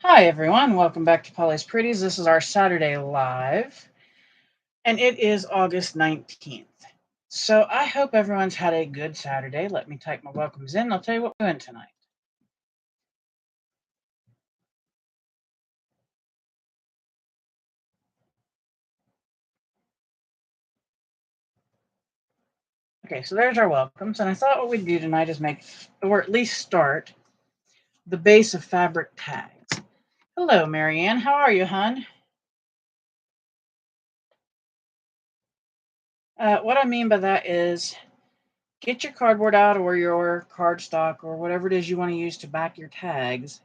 Hi, everyone. Welcome back to Polly's Pretties. This is our Saturday Live, and it is August 19th. So I hope everyone's had a good Saturday. Let me type my welcomes in. I'll tell you what we're doing tonight. Okay, so there's our welcomes, and I thought what we'd do tonight is make, or at least start, the base of fabric tags. Hello, Marianne. How are you, hon? What I mean by that is get your cardboard out or your cardstock or whatever it is you want to use to back your tags.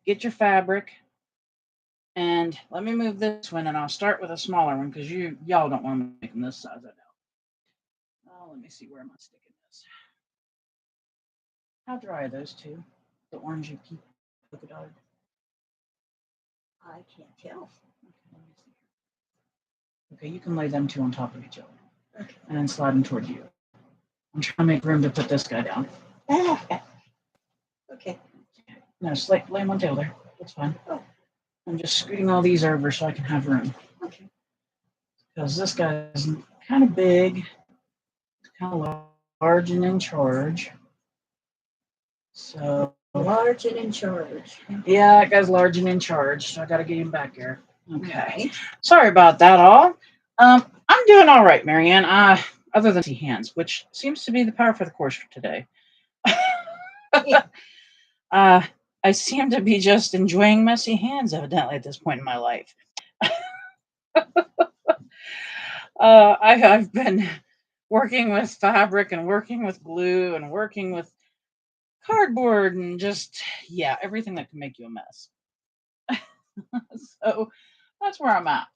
Get your fabric, and let me move this one, and I'll start with a smaller one because y'all don't want to make them this size. I know. Oh, let me see where am I sticking this. How dry are those two? The orangey polka dotted. I can't tell. Okay, let me see. Okay, you can lay them two on top of each other, Okay. and then slide them towards you. I'm trying to make room to put this guy down. Okay. No, lay him on tail there. That's fine. Oh. I'm just scooting all these over so I can have room. Okay. Because this guy's kind of big, kind of large and in charge. So large and in charge. Yeah, that guy's large and in charge, so I got to get him back here. Okay. Right. Sorry about that, all. I'm doing all right, Marianne. Other than hands, which seems to be the power for the course for today. I seem to be just enjoying messy hands, evidently, at this point in my life. I've been working with fabric and working with glue and working with cardboard and just, yeah, everything that can make you a mess. So that's where I'm at.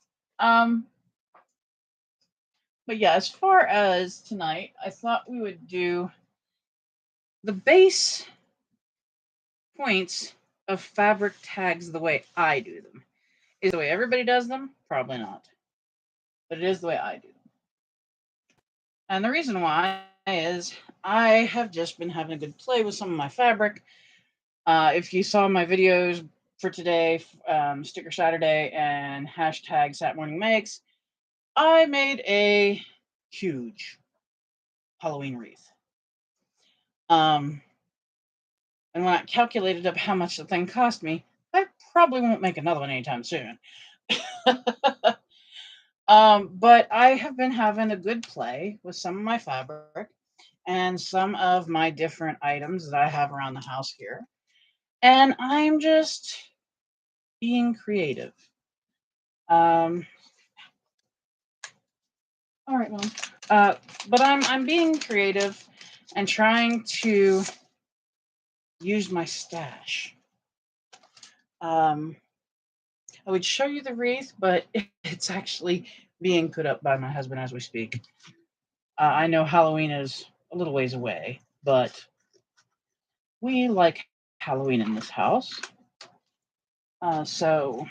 But yeah, as far as tonight, I thought we would do the base points of fabric tags the way I do them. Is the way everybody does them? Probably not. But it is the way I do them. And the reason why is I have just been having a good play with some of my fabric. If you saw my videos for today, Sticker Saturday and hashtag Sat Morning Makes, I made a huge Halloween wreath. And when I calculated up how much the thing cost me, I probably won't make another one anytime soon. But I have been having a good play with some of my fabric and some of my different items that I have around the house here. And I'm just being creative. All right, Mom. But I'm being creative and trying to use my stash. I would show you the wreath, but it's actually being put up by my husband as we speak. I know Halloween is a little ways away, but we like Halloween in this house. So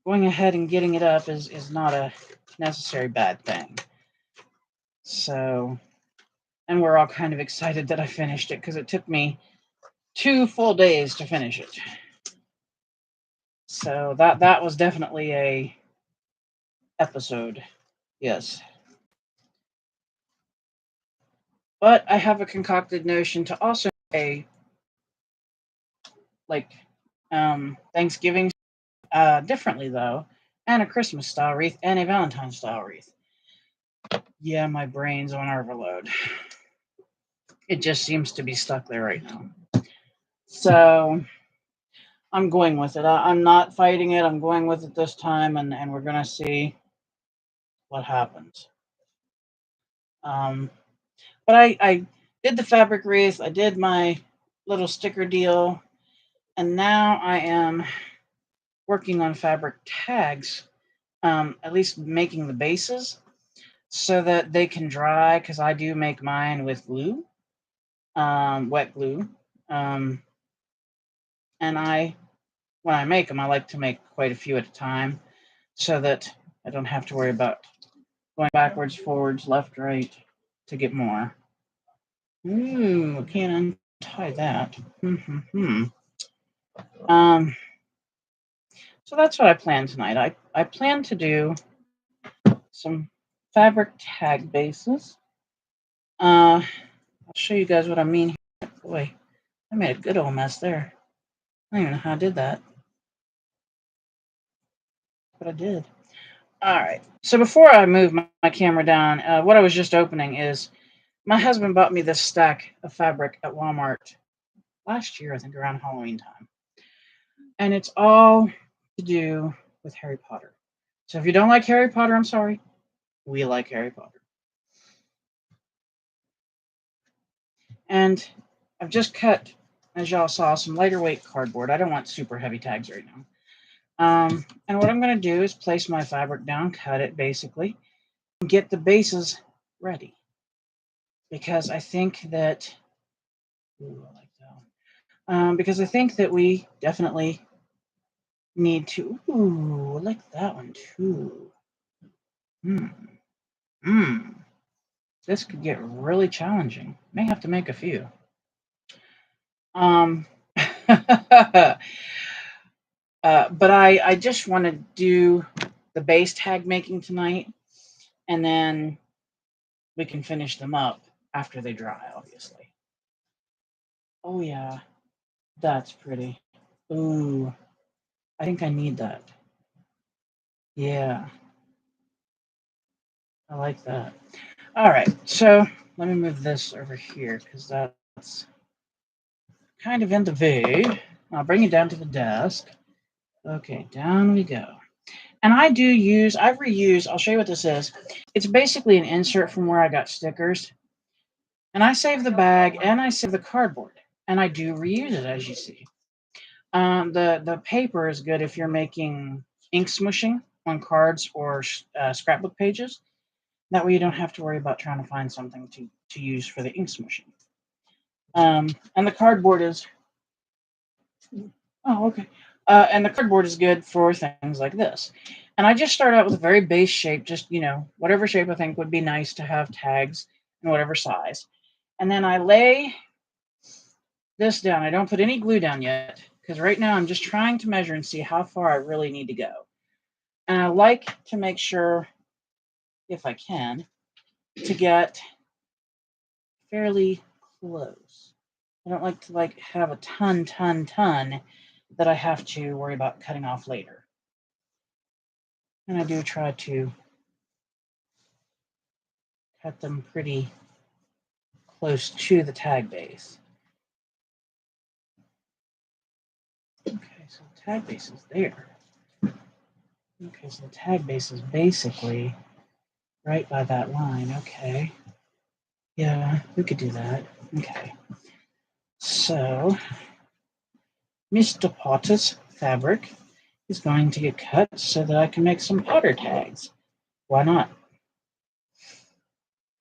going ahead and getting it up is not a necessary bad thing. So, and we're all kind of excited that I finished it because it took me 2 full days to finish it. So that was definitely a episode. Yes. But I have a concocted notion to also a like Thanksgiving differently though, and a Christmas style wreath and a Valentine style wreath. Yeah, my brain's on overload. It just seems to be stuck there right now. So I'm going with it. I'm not fighting it. I'm going with it this time, and we're gonna see what happens. But I did the fabric wreath. I did my little sticker deal, and now I am working on fabric tags. At least making the bases so that they can dry, because I do make mine with glue, wet glue. And when I make them, I like to make quite a few at a time so that I don't have to worry about going backwards, forwards, left, right to get more. Ooh, can't untie that. So that's what I plan tonight. I plan to do some fabric tag bases. I'll show you guys what I mean here. Boy, I made a good old mess there. I don't even know how I did that, but I did. All right. So before I move my camera down, what I was just opening is my husband bought me this stack of fabric at Walmart last year, I think around Halloween time. And it's all to do with Harry Potter. So if you don't like Harry Potter, I'm sorry. We like Harry Potter. And I've just cut, as y'all saw, some lighter weight cardboard. I don't want super heavy tags right now. And what I'm going to do is place my fabric down, cut it basically, and get the bases ready. Because I think that, ooh, I like that one. Because I think that we definitely need to, ooh, I like that one too. This could get really challenging. May have to make a few. But I just want to do the base tag making tonight, and then we can finish them up after they dry, obviously. Oh yeah, that's pretty. Ooh, I think I need that. Yeah, I like that. All right, so let me move this over here because that's kind of in the way. I'll bring it down to the desk. Okay, down we go. And I've reused, I'll show you what this is. It's basically an insert from where I got stickers. And I save the bag and I save the cardboard. And I do reuse it, as you see. The paper is good if you're making ink smushing on cards or scrapbook pages. That way you don't have to worry about trying to find something to use for the ink smushing. And the cardboard is... Oh, okay. And the cardboard is good for things like this. And I just start out with a very base shape, just, whatever shape I think would be nice to have tags in whatever size. And then I lay this down. I don't put any glue down yet, because right now I'm just trying to measure and see how far I really need to go. And I like to make sure, if I can, to get fairly close. I don't like to have a ton that I have to worry about cutting off later. And I do try to cut them pretty close to the tag base. Okay, so the tag base is there. Okay, so the tag base is basically right by that line. Okay. Yeah, we could do that. Okay. So, Mr. Potter's fabric is going to get cut so that I can make some Potter tags. Why not?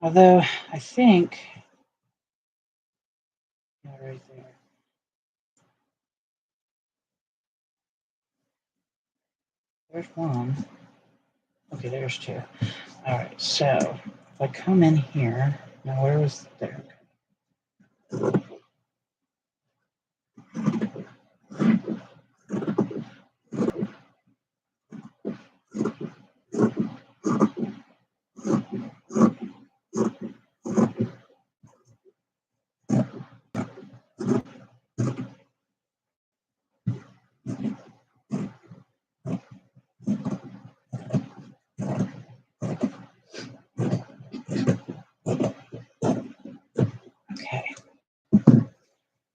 Although, I think... Yeah, right there. There's one. Okay, there's two. All right, so if I come in here, now where was there? Okay.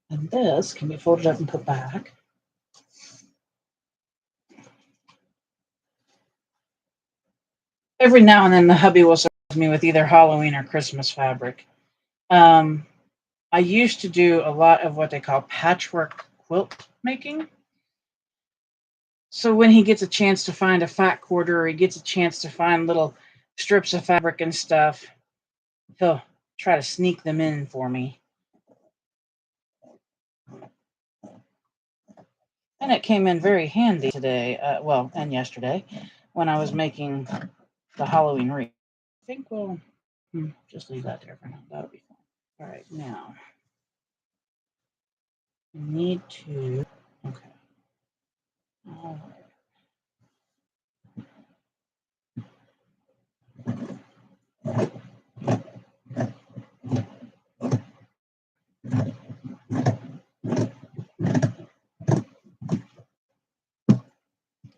And this can be folded up and put back. Every now and then the hubby will surprise me with either Halloween or Christmas fabric. I used to do a lot of what they call patchwork quilt making. So when he gets a chance to find a fat quarter or he gets a chance to find little strips of fabric and stuff, he'll try to sneak them in for me. And it came in very handy today, and yesterday, when I was making the Halloween wreath. I think we'll just leave that there for now. That'll be fine. All right, now, I need to, okay. All right.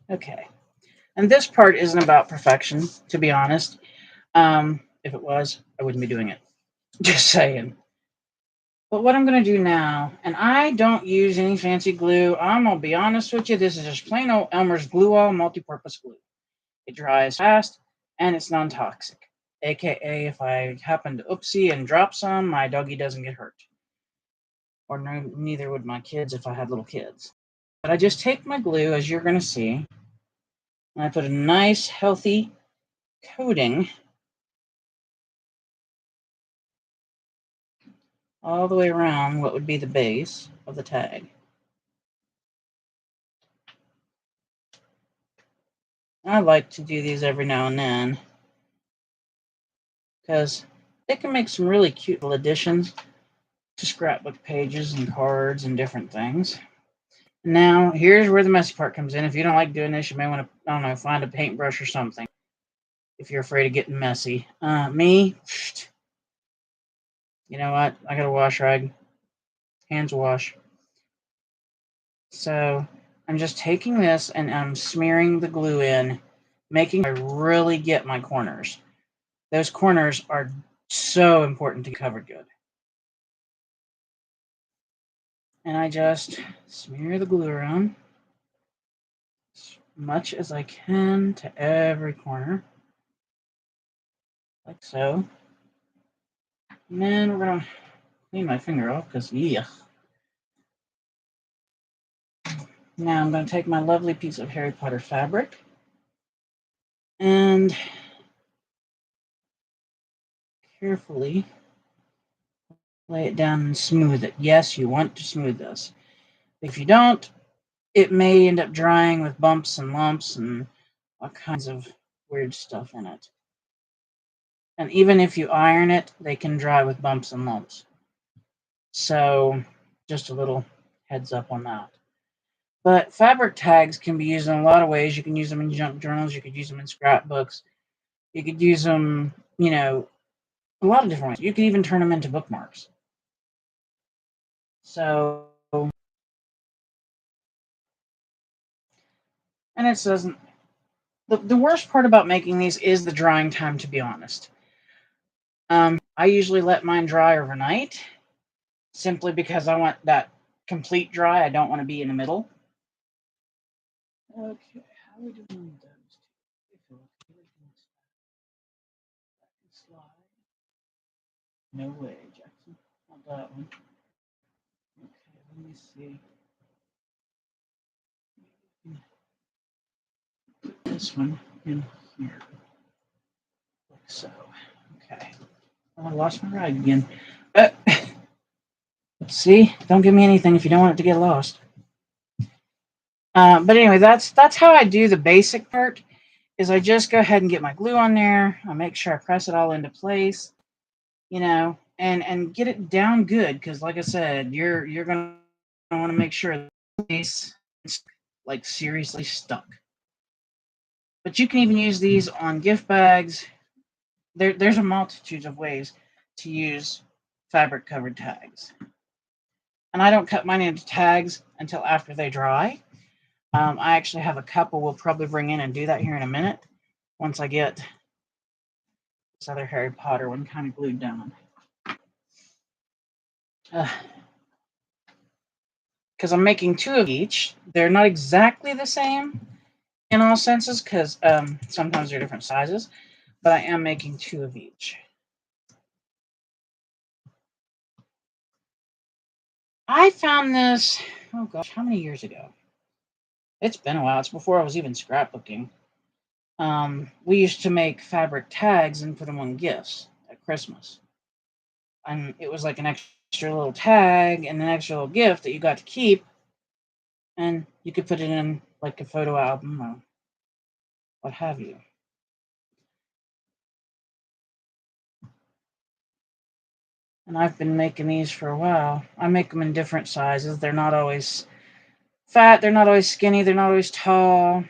Okay. And this part isn't about perfection, to be honest. If it was, I wouldn't be doing it. Just saying. But what I'm going to do now, and I don't use any fancy glue. I'm going to be honest with you. This is just plain old Elmer's Glue All multi-purpose glue. It dries fast and it's non-toxic. AKA, if I happen to oopsie and drop some, my doggy doesn't get hurt. Or neither would my kids if I had little kids. But I just take my glue, as you're going to see, and I put a nice, healthy coating all the way around what would be the base of the tag. I like to do these every now and then because they can make some really cute little additions to scrapbook pages and cards and different things. Now, here's where the messy part comes in. If you don't like doing this, you may want to, I don't know, find a paintbrush or something if you're afraid of getting messy. Me, you know what? I got a wash rag. Hands wash. So I'm just taking this and I'm smearing the glue in, making sure I really get my corners. Those corners are so important to get covered good. And I just smear the glue around as much as I can to every corner, like so. And then we're going to clean my finger off because, yeah. Now I'm going to take my lovely piece of Harry Potter fabric and carefully lay it down and smooth it. Yes, you want to smooth this. If you don't, it may end up drying with bumps and lumps and all kinds of weird stuff in it. And even if you iron it, they can dry with bumps and lumps. So just a little heads up on that. But fabric tags can be used in a lot of ways. You can use them in junk journals. You could use them in scrapbooks. You could use them, a lot of different ways. You could even turn them into bookmarks. So, and it doesn't. The worst part about making these is the drying time, to be honest. I usually let mine dry overnight simply because I want that complete dry. I don't want to be in the middle. Okay, how are we doing those? Slide. No way, Jackson. Not that one. Okay, let me see. Put this one in here. Like so. Okay. Oh, I lost my rag again. See, don't give me anything if you don't want it to get lost. But anyway, that's how I do the basic part. Is I just go ahead and get my glue on there. I make sure I press it all into place, and get it down good. Because, like I said, you're gonna want to make sure it's like seriously stuck. But you can even use these on gift bags. There's a multitude of ways to use fabric covered tags. And I don't cut mine into tags until after they dry. I actually have a couple we'll probably bring in and do that here in a minute once I get this other Harry Potter one kind of glued down. Because I'm making two of each. They're not exactly the same in all senses because sometimes they're different sizes, but I am making two of each. I found this, oh gosh, how many years ago? It's been a while. It's before I was even scrapbooking. We used to make fabric tags and put them on gifts at Christmas. And it was like an extra little tag and an extra little gift that you got to keep. And you could put it in like a photo album or what have you. And I've been making these for a while. I make them in different sizes. They're not always fat. They're not always skinny. They're not always tall.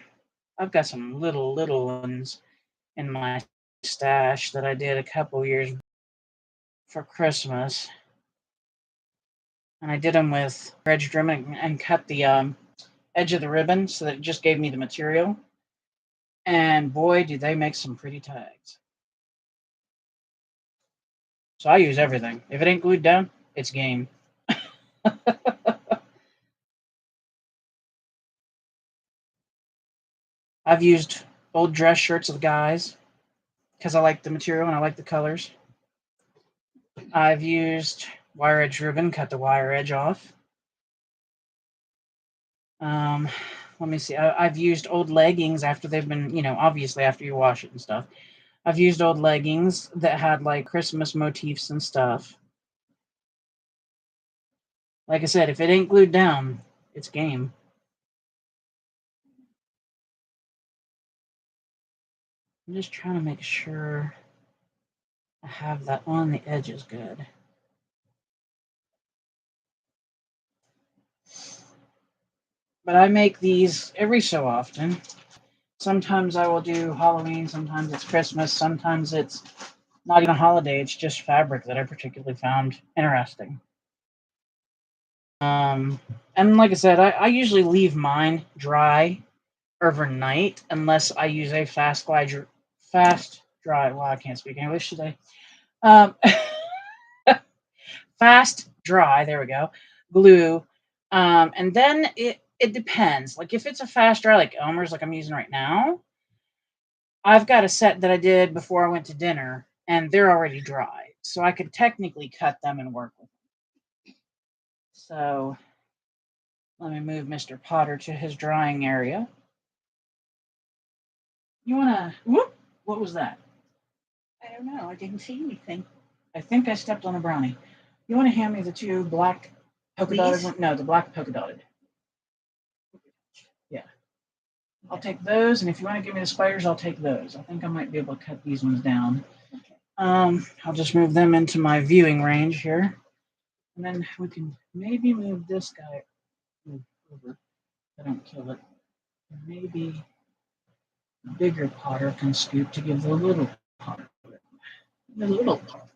I've got some little ones in my stash that I did a couple years for Christmas. And I did them with edge trim and cut the edge of the ribbon so that it just gave me the material. And boy, do they make some pretty tags. So I use everything. If it ain't glued down, it's game. I've used old dress shirts of guys because I like the material and I like the colors. I've used wire edge ribbon, cut the wire edge off. Let me see. I've used old leggings after they've been, obviously after you wash it and stuff. I've used old leggings that had like Christmas motifs and stuff. Like I said, if it ain't glued down, it's game. I'm just trying to make sure I have that on the edges good. But I make these every so often. Sometimes I will do Halloween, sometimes it's Christmas, sometimes it's not even a holiday, it's just fabric that I particularly found interesting. And like I said, I usually leave mine dry overnight unless I use a fast dry. Well, I can't speak English today. Fast dry. There we go. Glue, and then it depends. Like if it's a fast dry, like Elmer's, like I'm using right now, I've got a set that I did before I went to dinner, and they're already dry, so I could technically cut them and work with them. So let me move Mr. Potter to his drying area. You want to, whoop, what was that? I don't know. I didn't see anything. I think I stepped on a brownie. You want to hand me the two black polka dotted ones? No, the black polka dotted. Yeah. I'll take those, and if you want to give me the spiders, I'll take those. I think I might be able to cut these ones down. I'll just move them into my viewing range here. And then we can maybe move this guy over. I don't kill it. Maybe the bigger Potter can scoop to give the little Potter. The little Potter.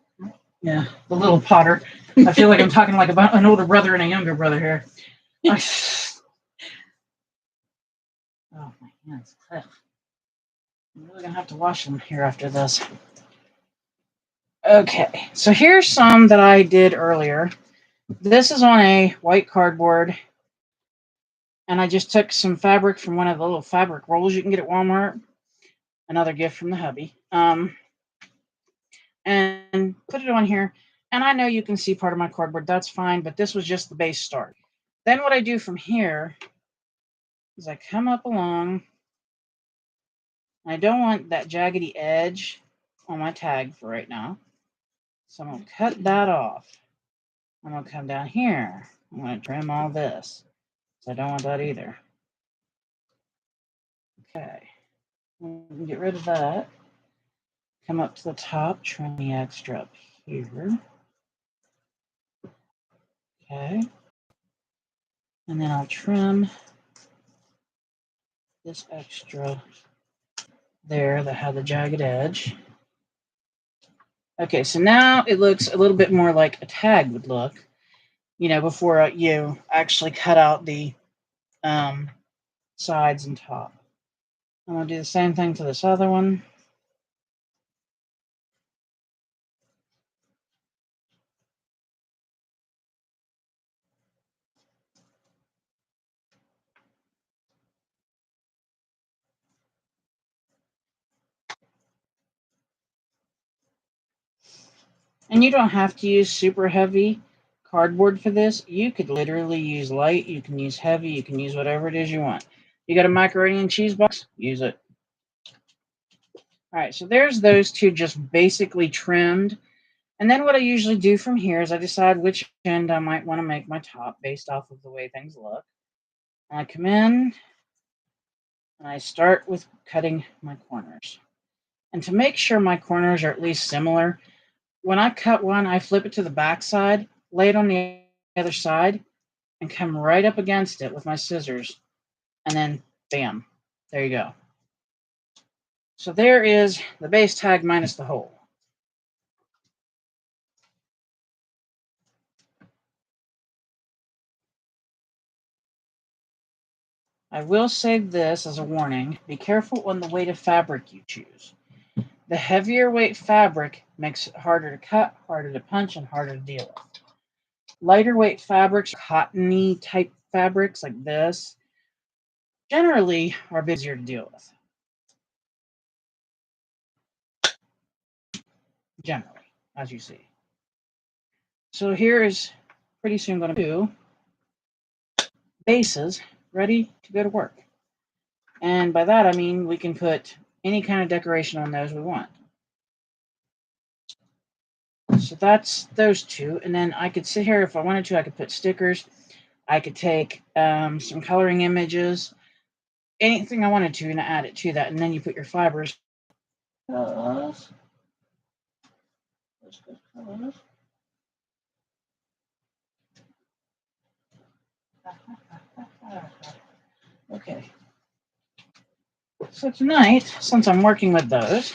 Yeah, the little Potter. I feel like I'm talking like about an older brother and a younger brother here. Oh, my hands. Ugh. I'm really going to have to wash them here after this. Okay, so here's some that I did earlier. This is on a white cardboard. And I just took some fabric from one of the little fabric rolls you can get at Walmart. Another gift from the hubby. And put it on here. And I know you can see part of my cardboard. That's fine, but this was just the base start. Then what I do from here is I come up along. I don't want that jaggedy edge on my tag for right now. So I'm going to cut that off. I'm going to come down here. I'm going to trim all this. So I don't want that either. Okay. Get rid of that. Come up to the top, trim the extra up here. Okay. And then I'll trim this extra there that had the jagged edge. Okay, so now it looks a little bit more like a tag would look, before you actually cut out the sides and top. I'm going to do the same thing to this other one. And you don't have to use super heavy cardboard for this. You could literally use light. You can use heavy. You can use whatever it is you want. You got a macaroni and cheese box? Use it. All right, so there's those two just basically trimmed. And then what I usually do from here is I decide which end I might want to make my top based off of the way things look. And I come in and I start with cutting my corners. And to make sure my corners are at least similar, when I cut one, I flip it to the back side, lay it on the other side, and come right up against it with my scissors, and then bam, there you go. So there is the base tag minus the hole. I will say this as a warning, be careful on the weight of fabric you choose. The heavier weight fabric makes it harder to cut, harder to punch, and harder to deal with. Lighter weight fabrics, cottony type fabrics like this, generally are easier to deal with. Generally, as you see. So here is pretty soon going to do bases ready to go to work. And by that I mean we can put any kind of decoration on those we want. So that's those two. And then I could sit here if I wanted to, I could put stickers. I could take some coloring images, anything I wanted to, and add it to that. And then you put your fibers. Okay. So tonight, since I'm working with those,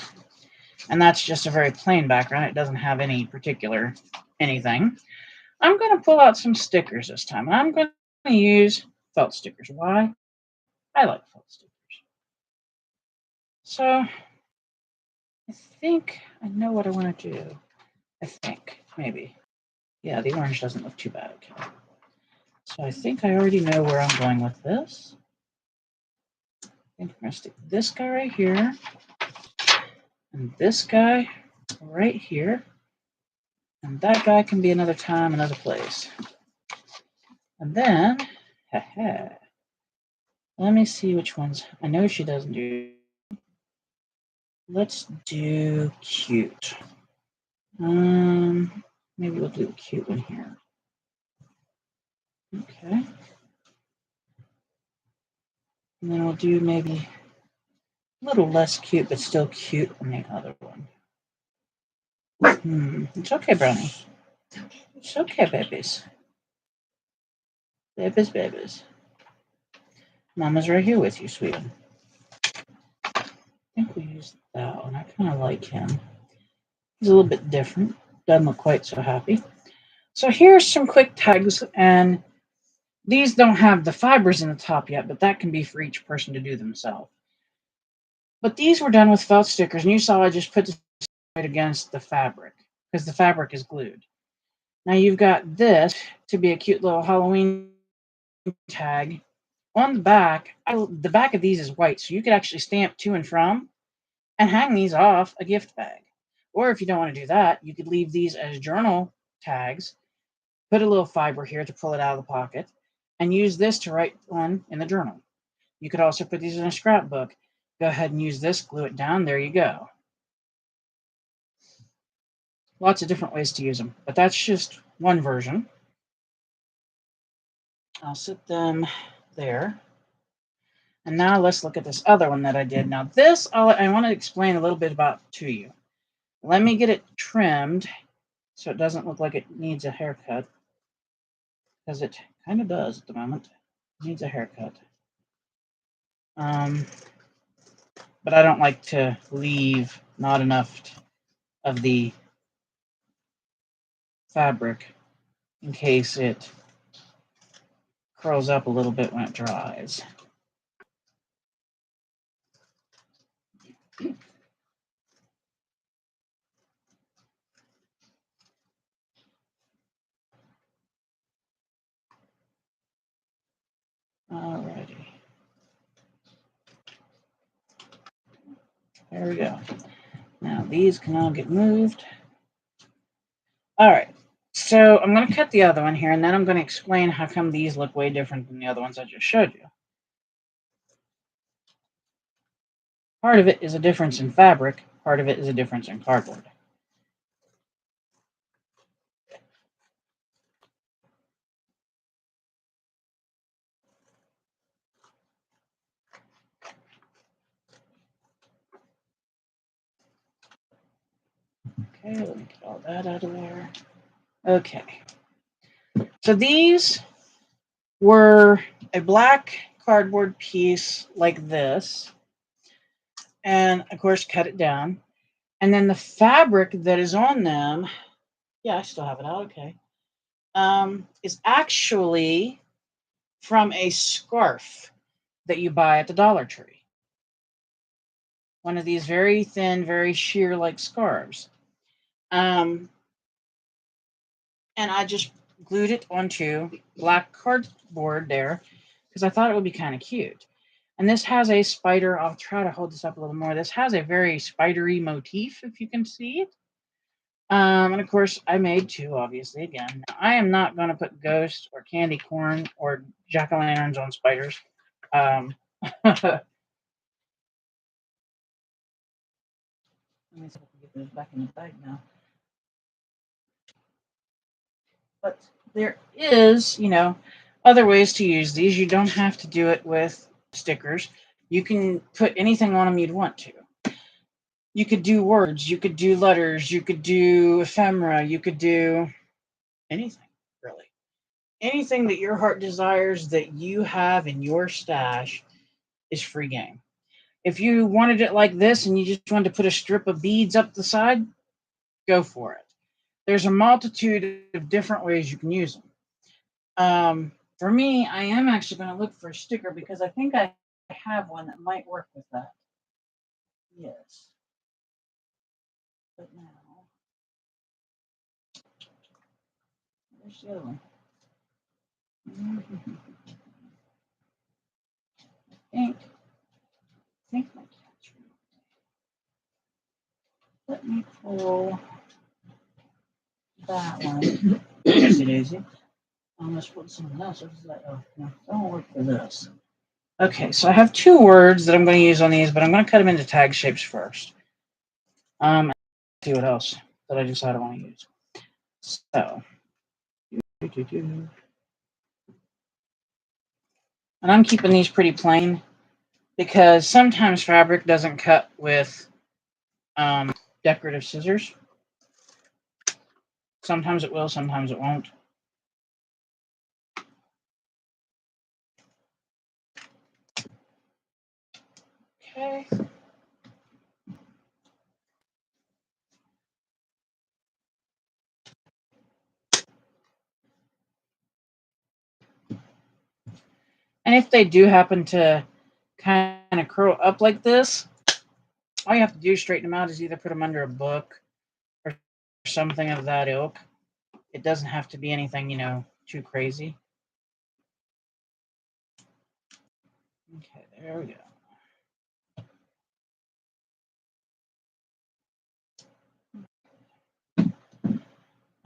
and that's just a very plain background, it doesn't have any particular anything, I'm going to pull out some stickers this time. I'm going to use felt stickers. Why? I like felt stickers. So I think I know what I want to do. I think, maybe. Yeah, the orange doesn't look too bad. Okay. So I think I already know where I'm going with this. I think I'm going to stick this guy right here. And this guy right here. And that guy can be another time, another place. And then, let me see which ones. I know she doesn't do. Let's do cute. Maybe we'll do a cute one here. Okay. And then we'll do maybe a little less cute, but still cute on the other one. It's okay, Brownie. It's okay, babies. Babies. Mama's right here with you, sweetie. I think we used that one. I kind of like him. He's a little bit different. Doesn't look quite so happy. So here's some quick tags, and these don't have the fibers in the top yet, but that can be for each person to do themselves. But these were done with felt stickers, and you saw I just put this right against the fabric because the fabric is glued. Now you've got this to be a cute little Halloween tag. On the back, the back of these is white, so you could actually stamp to and from and hang these off a gift bag. Or if you don't want to do that, you could leave these as journal tags, put a little fiber here to pull it out of the pocket, and use this to write one in the journal. You could also put these in a scrapbook. Go ahead and use this, glue it down, there you go. Lots of different ways to use them, but that's just one version. I'll sit them there. And now let's look at this other one that I did. Now this, I want to explain a little bit about to you. Let me get it trimmed so it doesn't look like it needs a haircut, because it kind of does at the moment. It needs a haircut. But I don't like to leave not enough of the fabric in case it curls up a little bit when it dries. Alrighty. There we go. Now these can all get moved. All right. So I'm going to cut the other one here, and then I'm going to explain how come these look way different than the other ones I just showed you. Part of it is a difference in fabric. Part of it is a difference in cardboard. Okay, let me get all that out of there. Okay. So these were a black cardboard piece like this, and of course cut it down. And then the fabric that is on them, yeah, I still have it out, okay, is actually from a scarf that you buy at the Dollar Tree. One of these very thin, very sheer like scarves. And I just glued it onto black cardboard there because I thought it would be kind of cute. And this has a spider. I'll try to hold this up a little more. This has a very spidery motif, if you can see it. And of course, I made two, obviously, again. Now, I am not going to put ghosts or candy corn or jack-o'-lanterns on spiders. Let me see if I can get those back in the bag now. But there is, other ways to use these. You don't have to do it with stickers. You can put anything on them you'd want to. You could do words, you could do letters, you could do ephemera, you could do anything, really. Anything that your heart desires that you have in your stash is free game. If you wanted it like this and you just wanted to put a strip of beads up the side, go for it. There's a multitude of different ways you can use them. For me, I am actually going to look for a sticker because I think I have one that might work with that. Yes. But now, where's the other one? I think my cat's real. Let me pull that one. Easy daisy. I'm going to put something else. Oh, no, don't work for this. Okay, so I have two words that I'm going to use on these, but I'm going to cut them into tag shapes first. See what else that I decide I want to use. So, and I'm keeping these pretty plain because sometimes fabric doesn't cut with decorative scissors. Sometimes it will, sometimes it won't. Okay. And if they do happen to kind of curl up like this, all you have to do to straighten them out is either put them under a book or something of that ilk. It doesn't have to be anything, too crazy. Okay, there we go.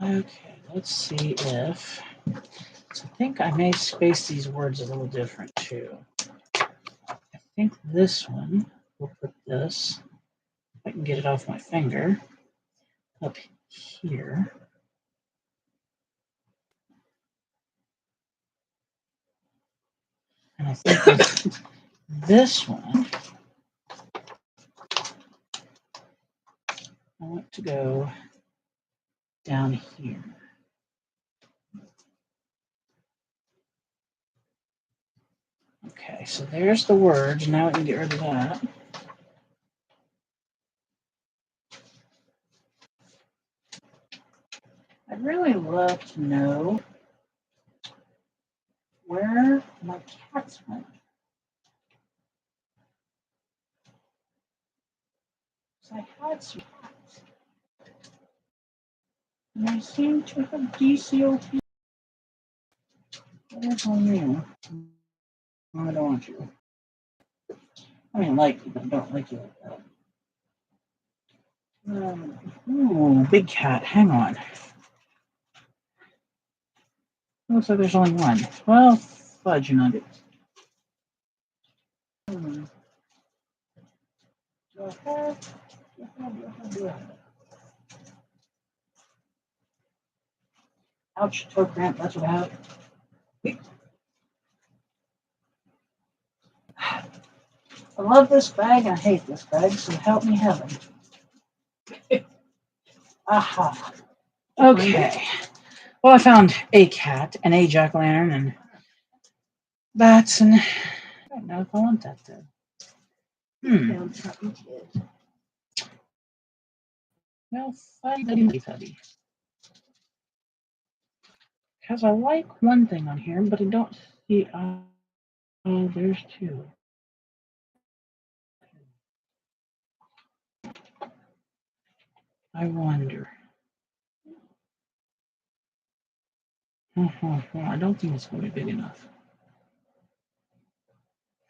Okay, let's see if... So I think I may space these words a little different too. I think this one, we'll put this, if I can get it off my finger, up here. And I think this one, I want to go down here. Okay, so there's the words. Now we can get rid of that. I'd really love to know where my cats went. So I had some cats. And I seem to have DCOP. What is on you? I don't want you. I mean, like you, but I don't like you like that. Ooh, big cat. Hang on. Looks like there's only one. Well, fudge nuggets. Do I have? Ouch, toe cramp. That's what I have. I love this bag. I hate this bag. So help me heaven. Aha. Okay. Well, I found a cat and a jack-o'-lantern, and That's an. I don't know if I want that though. Found something good. Well, fuddy. Because I like one thing on here, but I don't see. Oh, there's two. I wonder. I don't think it's going to be big enough.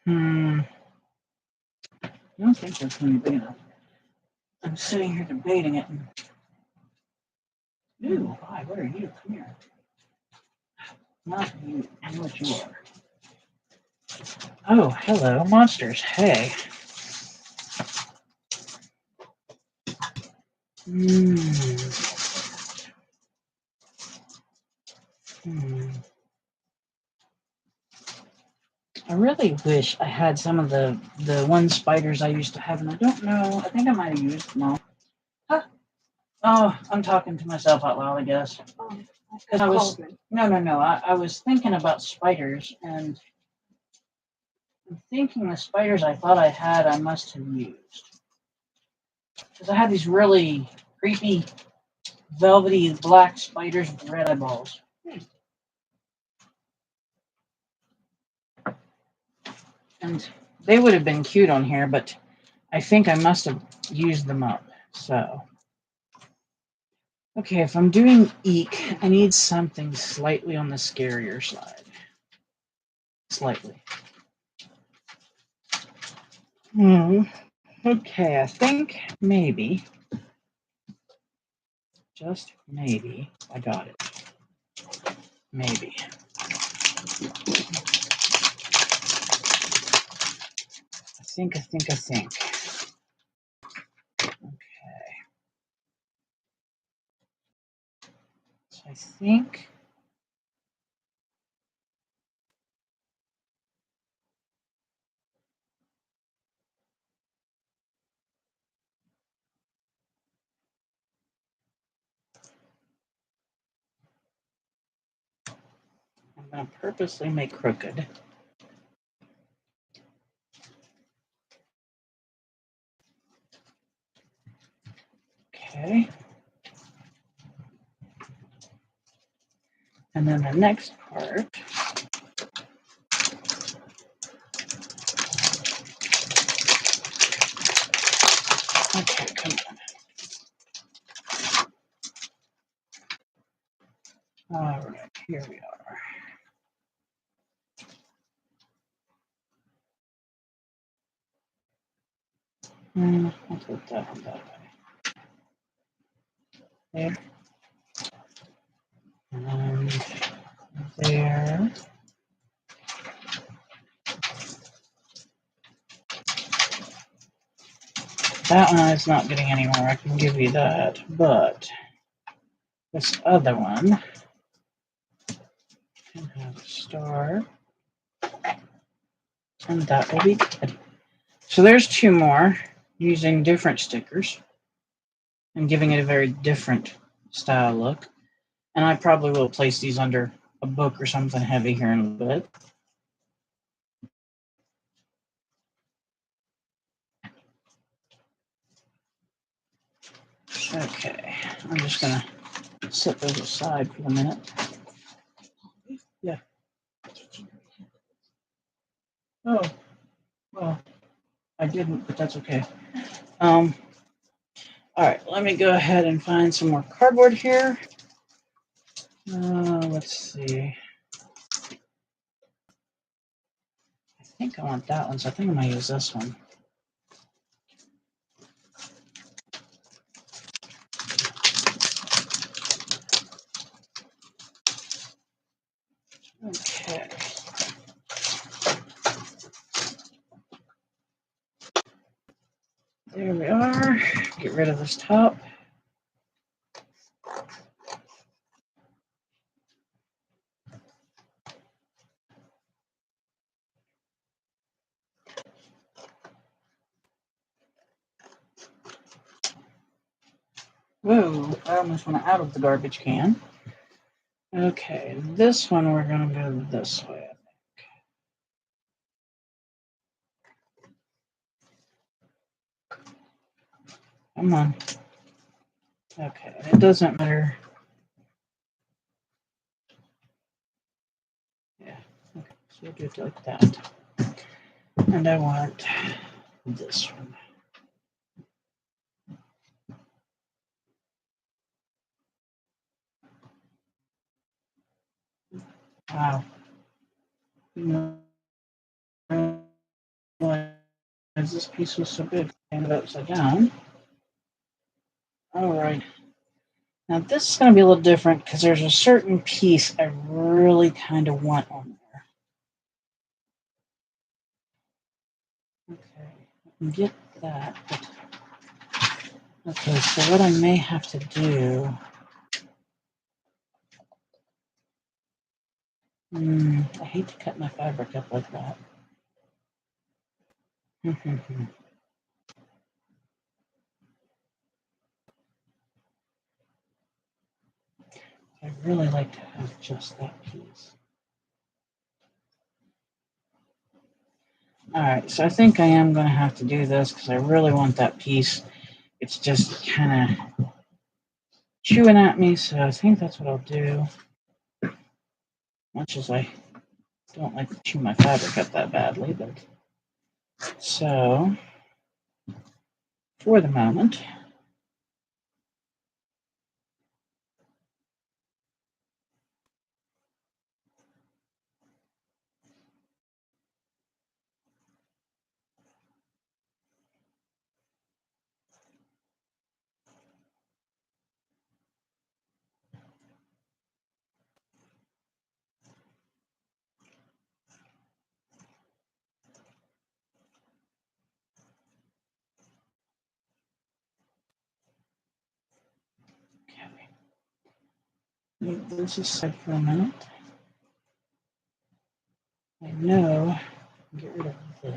I don't think that's going to be big enough. I'm sitting here debating it. Ooh, hi, what are you? Come here. Not you. I know what you are. Oh, hello, monsters. Hey. I really wish I had some of the one spiders I used to have, and I don't know. I think I might have used them all. Huh? Oh, I'm talking to myself out loud, I guess. Because I was no. I was thinking about spiders, and I'm thinking the spiders I thought I had, I must have used. Because I had these really creepy, velvety black spiders with red eyeballs. And they would have been cute on here, but I think I must have used them up. So, okay, if I'm doing eek, I need something slightly on the scarier side. Slightly. Okay, I think maybe, just maybe, I got it. Maybe. I think. Okay. So I think I'm going to purposely make crooked. Okay. And then the next part. Okay, come on. All right, here we are. I'll put that on that way. There. And there. That one is not getting anywhere, I can give you that. But this other one can have a star. And that will be good. So there's two more using different stickers and giving it a very different style look. And I probably will place these under a book or something heavy here in a little bit. Okay, I'm just gonna set those aside for a minute. Yeah. Oh, well, I didn't, but that's okay. All right, let me go ahead and find some more cardboard here. Let's see. I think I want that one, so I think I'm gonna use this one. Okay. There we are. Get rid of this top. Whoa, I almost went out of the garbage can. Okay, this one we're gonna go this way, I think. Come on. Okay, it doesn't matter. Yeah, okay, so we'll do it like that. And I want this one. Wow. This piece was so big, and it upside down. All right. Now this is going to be a little different because there's a certain piece I really kind of want on there. Okay, I can get that. But... okay, so what I may have to do... I hate to cut my fabric up like that. I'd really like to have just that piece. All right, so I think I am going to have to do this because I really want that piece. It's just kind of chewing at me, so I think that's what I'll do. Much as I don't like to chew my fabric up that badly, but so for the moment, okay, leave this aside for a minute. I know, get rid of this.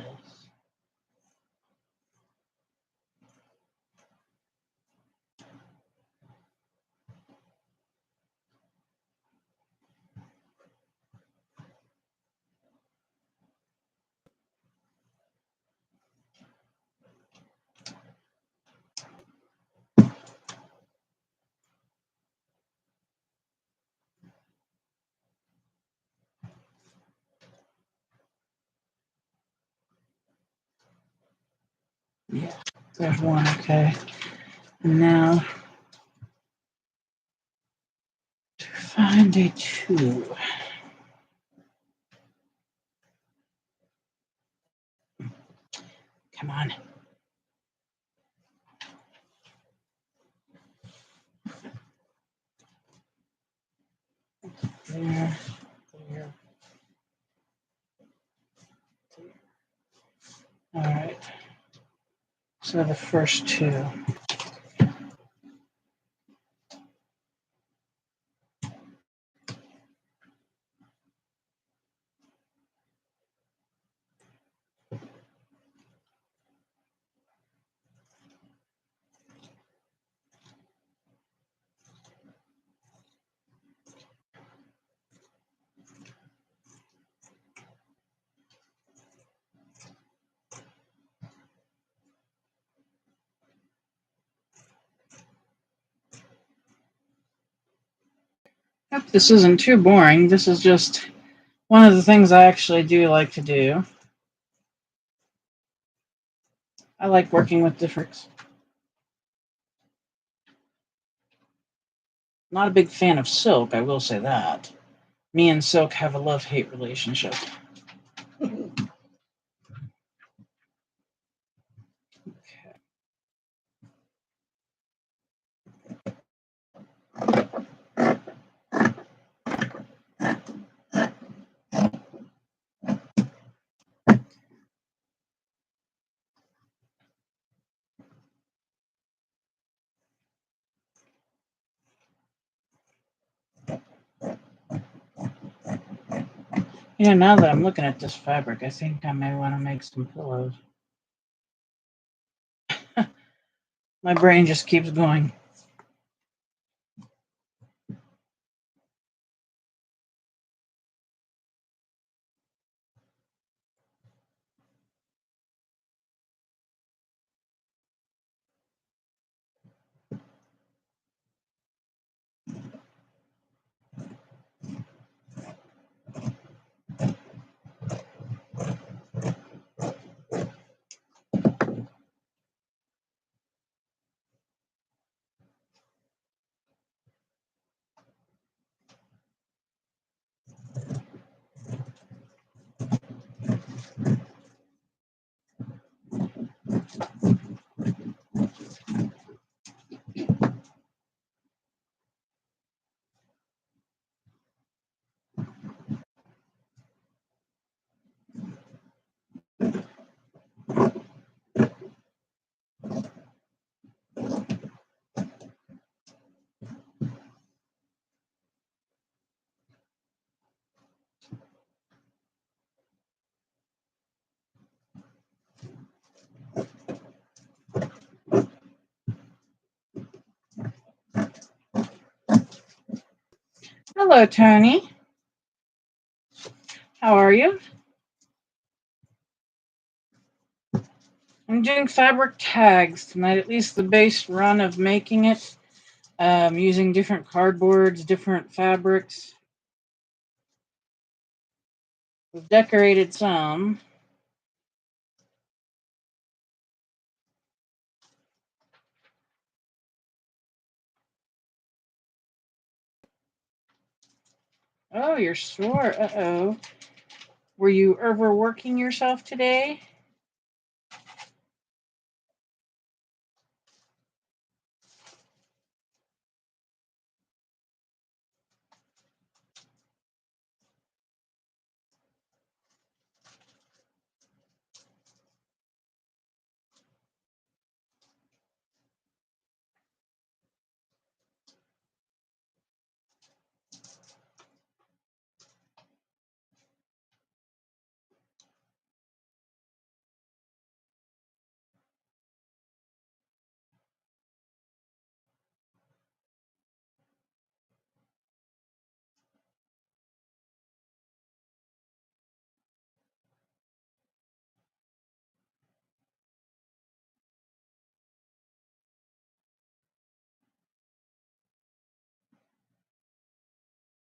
Yeah, there's one, okay. And now to find a two. Come on. There, there. All right. So the first two. Hope this isn't too boring. This is just one of the things I actually do like to do. I like working with different. Not a big fan of silk, I will say that. Me and silk have a love-hate relationship. Okay. Yeah, now that I'm looking at this fabric, I think I may want to make some pillows. My brain just keeps going. Hello, Tony. How are you? I'm doing fabric tags tonight, at least the base run of making it, using different cardboards, different fabrics. We've decorated some. Oh, you're sore. Uh-oh. Were you overworking yourself today?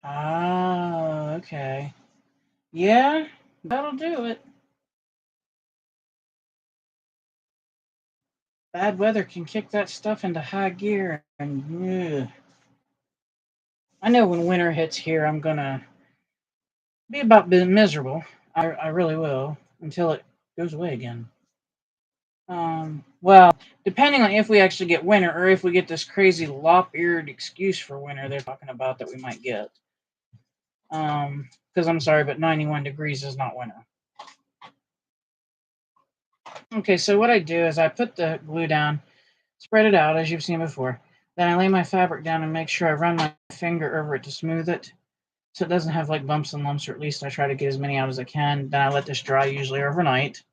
Ah, okay. Yeah, that'll do it. Bad weather can kick that stuff into high gear, and ugh. I know when winter hits here, I'm gonna be about miserable. I really will until it goes away again. Well, depending on if we actually get winter or if we get this crazy lop-eared excuse for winter they're talking about that we might get. Because I'm sorry, but 91 degrees is not winter. Okay, so what I do is I put the glue down, spread it out as you've seen before. Then I lay my fabric down and make sure I run my finger over it to smooth it so it doesn't have like bumps and lumps, or at least I try to get as many out as I can. Then I let this dry, usually overnight.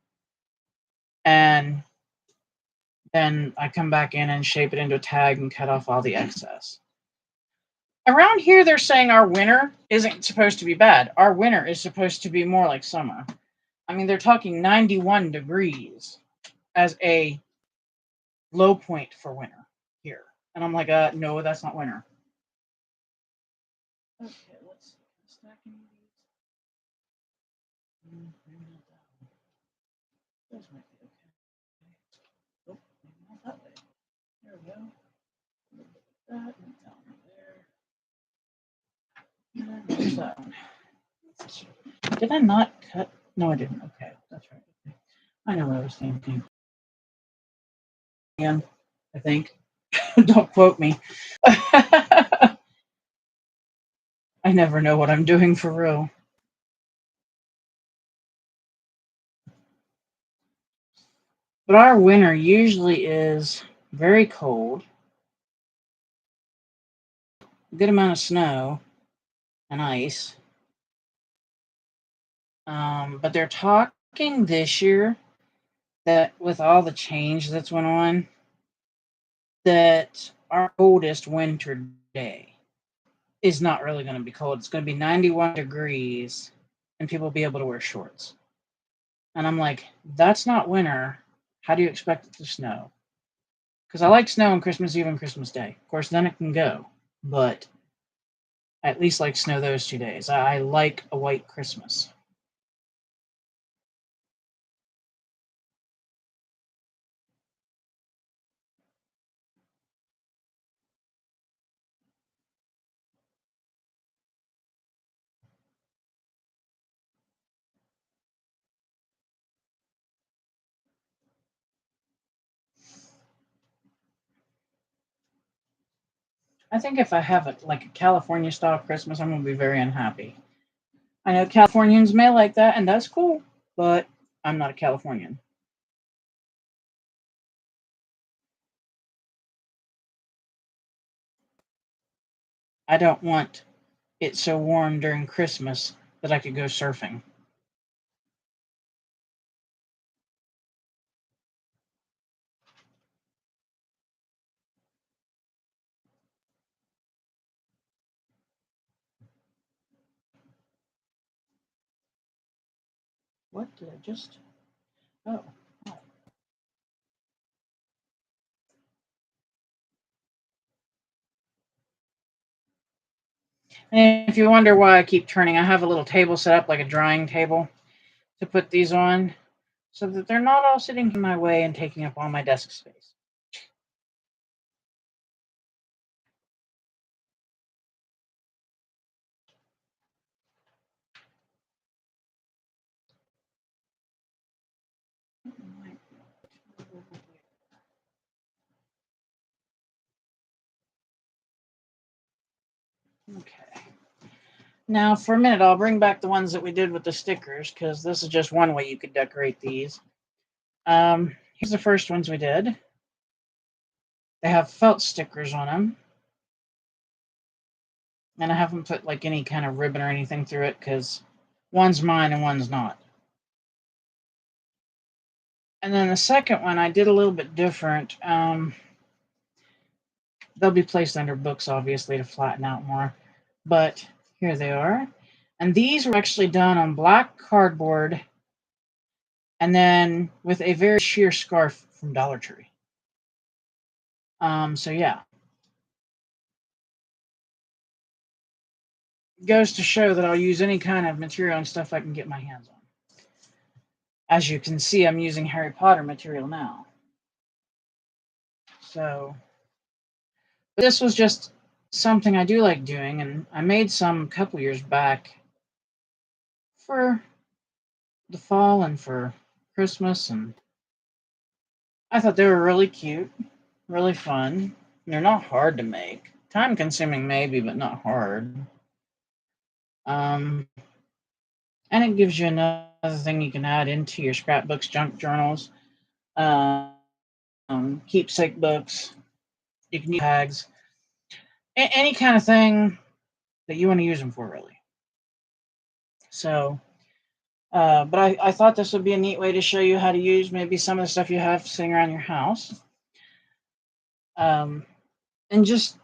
And then I come back in and shape it into a tag and cut off all the excess. Around here, they're saying our winter isn't supposed to be bad. Our winter is supposed to be more like summer. I mean, they're talking 91 degrees as a low point for winter here. And I'm like, no, that's not winter. Okay, let's see. Stacking these. Maybe not that one. Those might be okay. Oh, maybe not that way. There we go. That and down there. And there's that one. Did I not cut? No, I didn't. Okay, that's right. Okay. I know what I was thinking. Again, I think. Don't quote me. I never know what I'm doing for real. But our winter usually is very cold, a good amount of snow and ice. But they're talking this year that with all the change that's went on, that our coldest winter day is not really going to be cold. It's going to be 91 degrees and people will be able to wear shorts. And I'm like, that's not winter. How do you expect it to snow? Because I like snow on Christmas Eve and Christmas Day. Of course, then it can go. But I at least like snow those 2 days. I like a white Christmas. I think if I have it like a California style Christmas, I'm gonna be very unhappy. I know Californians may like that, and that's cool, but I'm not a Californian. I don't want it so warm during Christmas that I could go surfing. What did I just? Oh. And if you wonder why I keep turning, I have a little table set up like a drying table to put these on so that they're not all sitting in my way and taking up all my desk space. Okay. Now, for a minute, I'll bring back the ones that we did with the stickers because this is just one way you could decorate these. Here's the first ones we did. They have felt stickers on them. And I haven't put like any kind of ribbon or anything through it because one's mine and one's not. And then the second one I did a little bit different. They'll be placed under books, obviously, to flatten out more. But here they are. And these were actually done on black cardboard and then with a very sheer scarf from Dollar Tree. So yeah. Goes to show that I'll use any kind of material and stuff I can get my hands on. As you can see, I'm using Harry Potter material now. So this was just something I do like doing, and I made some a couple years back for the fall and for Christmas, and I thought they were really cute, really fun. They're not hard to make. Time consuming maybe, but not hard. And it gives you another thing you can add into your scrapbooks, junk journals, keepsake books. You can use tags, any kind of thing that you want to use them for, really. So, but I thought this would be a neat way to show you how to use maybe some of the stuff you have sitting around your house. And just,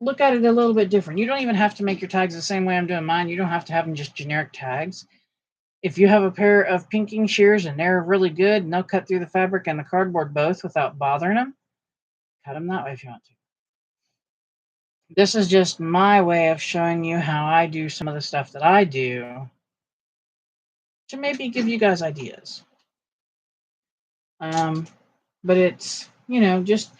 look at it a little bit different. You don't even have to make your tags the same way I'm doing mine. You don't have to have them just generic tags. If you have a pair of pinking shears and they're really good and they'll cut through the fabric and the cardboard both without bothering them, cut them that way if you want to. This is just my way of showing you how I do some of the stuff that I do to maybe give you guys ideas. But it's, just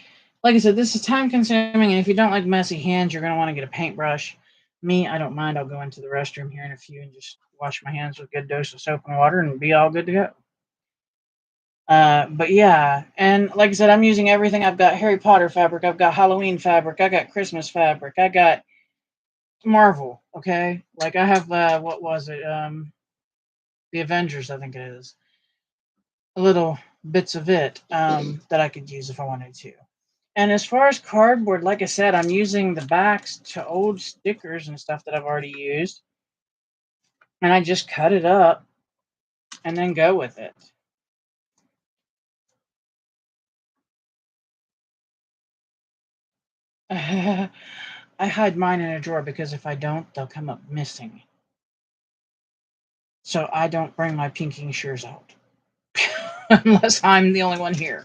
like I said, this is time consuming. And if you don't like messy hands, you're going to want to get a paintbrush. Me, I don't mind. I'll go into the restroom here in a few and just wash my hands with a good dose of soap and water and be all good to go. But yeah, and like I said, I'm using everything. I've got Harry Potter fabric. I've got Halloween fabric. I got Christmas fabric. I got Marvel. Okay, like I have what was it? The Avengers, I think it is. Little bits of it that I could use if I wanted to. And as far as cardboard, like I said, I'm using the backs to old stickers and stuff that I've already used. And I just cut it up and then go with it. I hide mine in a drawer because if I don't, they'll come up missing. So I don't bring my pinking shears out unless I'm the only one here.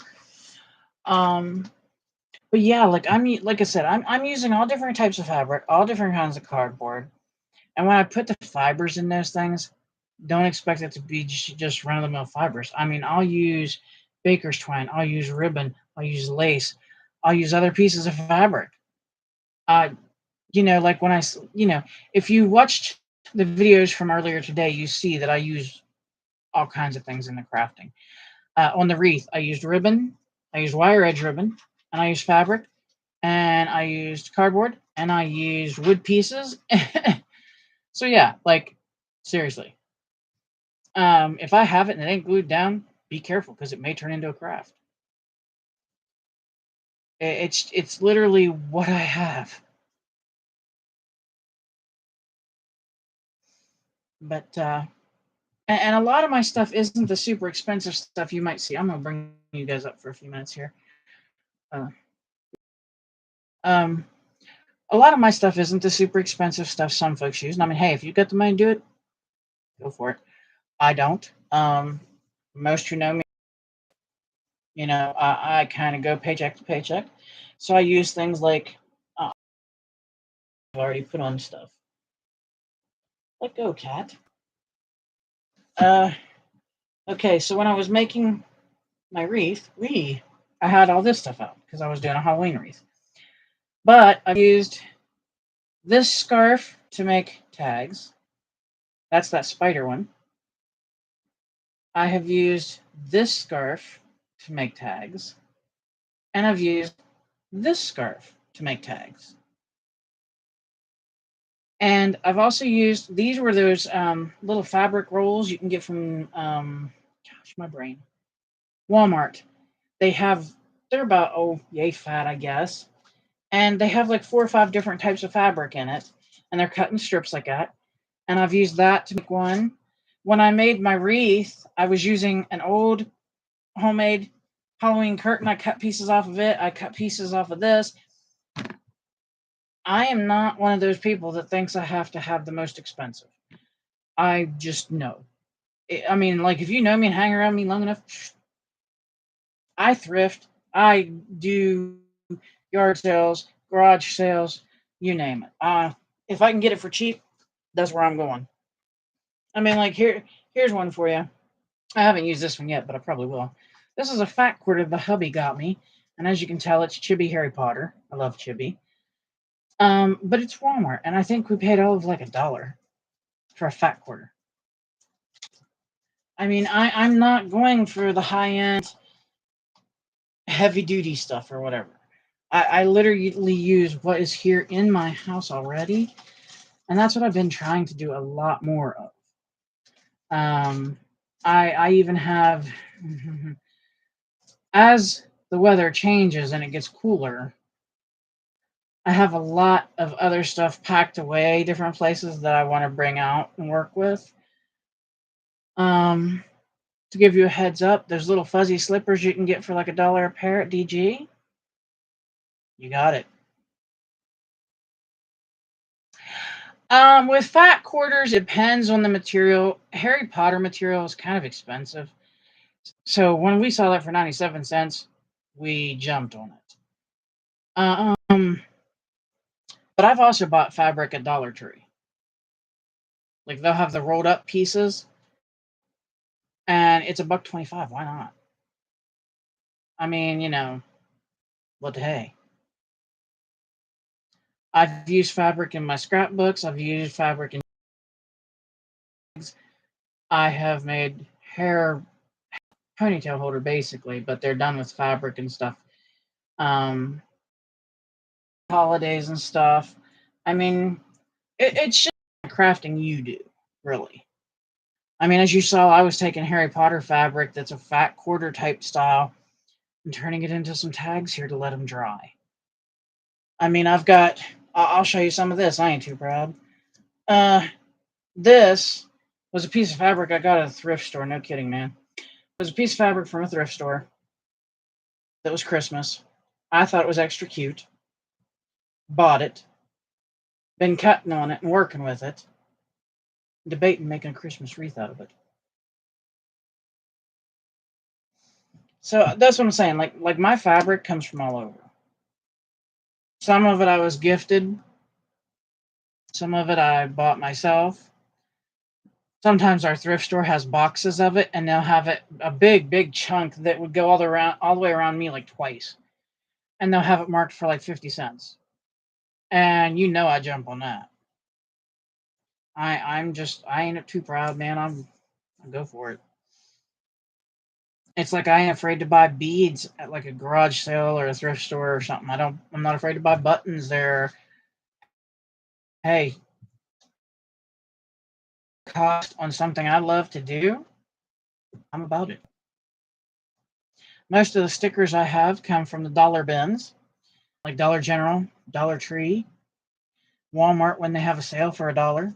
But yeah, like I said, I'm using all different types of fabric, all different kinds of cardboard. And when I put the fibers in those things, don't expect it to be just run-of-the-mill fibers. I mean, I'll use baker's twine, I'll use ribbon, I'll use lace, I'll use other pieces of fabric. Like when if you watched the videos from earlier today, you see that I use all kinds of things in the crafting. On the wreath, I used ribbon, I used wire edge ribbon, and I used fabric, and I used cardboard, and I used wood pieces. So yeah, like seriously, if I have it and it ain't glued down, be careful because it may turn into a craft. It's literally what I have. But and a lot of my stuff isn't the super expensive stuff you might see. I'm gonna bring you guys up for a few minutes here. Uh, um, a lot of my stuff isn't the super expensive stuff some folks use. And I mean, hey, if you got the money to do it, go for it. I don't. Most who know me, I kind of go paycheck to paycheck. So I use things like I've already put on stuff. Let go, cat. Uh, okay, so when I was making my wreath, I had all this stuff out because I was doing a Halloween wreath. But I've used this scarf to make tags. That's that spider one. I have used this scarf to make tags. And I've used this scarf to make tags. And I've also used, these were those little fabric rolls you can get from, my brain, Walmart. They're about, yay fat, I guess. And they have like 4 or 5 different types of fabric in it. And they're cut in strips like that. And I've used that to make one. When I made my wreath, I was using an old homemade Halloween curtain. I cut pieces off of it. I cut pieces off of this. I am not one of those people that thinks I have to have the most expensive. I just know. I mean, like, if you know me and hang around me long enough, I thrift. I do yard sales, garage sales, you name it. If I can get it for cheap, that's where I'm going. I mean, like, here's one for you. I haven't used this one yet, but I probably will. This is a fat quarter the hubby got me, and as you can tell, it's Chibi Harry Potter. I love Chibi. But it's Walmart, and I think we paid all of like $1 for a fat quarter. I mean, I'm not going for the high end, heavy duty stuff or whatever. I literally use what is here in my house already, and that's what I've been trying to do a lot more of. I even have, as the weather changes and it gets cooler, I have a lot of other stuff packed away, different places that I want to bring out and work with. To give you a heads up, there's little fuzzy slippers you can get for like $1 a pair at DG. You got it. With fat quarters, it depends on the material. Harry Potter material is kind of expensive. So when we saw that for 97 cents, we jumped on it. But I've also bought fabric at Dollar Tree. Like, they'll have the rolled up pieces, and it's $1.25. Why not? I mean, what the hey? I've used fabric in my scrapbooks. I've used fabric in. I have made hair ponytail holder basically, but they're done with fabric and stuff. Holidays and stuff. I mean, it's just crafting you do, really. I mean, as you saw, I was taking Harry Potter fabric that's a fat quarter type style and turning it into some tags here to let them dry. I mean, I'll show you some of this. I ain't too proud. This was a piece of fabric I got at a thrift store. No kidding, man. It was a piece of fabric from a thrift store that was Christmas. I thought it was extra cute. Bought it. Been cutting on it and working with it. Debating making a Christmas wreath out of it. So that's what I'm saying. Like my fabric comes from all over. Some of it I was gifted. Some of it I bought myself. Sometimes our thrift store has boxes of it, and they'll have it a big chunk that would go all the way around me like twice, and they'll have it marked for like 50 cents. And I jump on that. I ain't too proud, man. I'll go for it. It's like I ain't afraid to buy beads at like a garage sale or a thrift store or something. I'm not afraid to buy buttons there. Hey, cost on something I love to do, I'm about it. Most of the stickers I have come from the dollar bins, like Dollar General, Dollar Tree, Walmart when they have a sale for $1.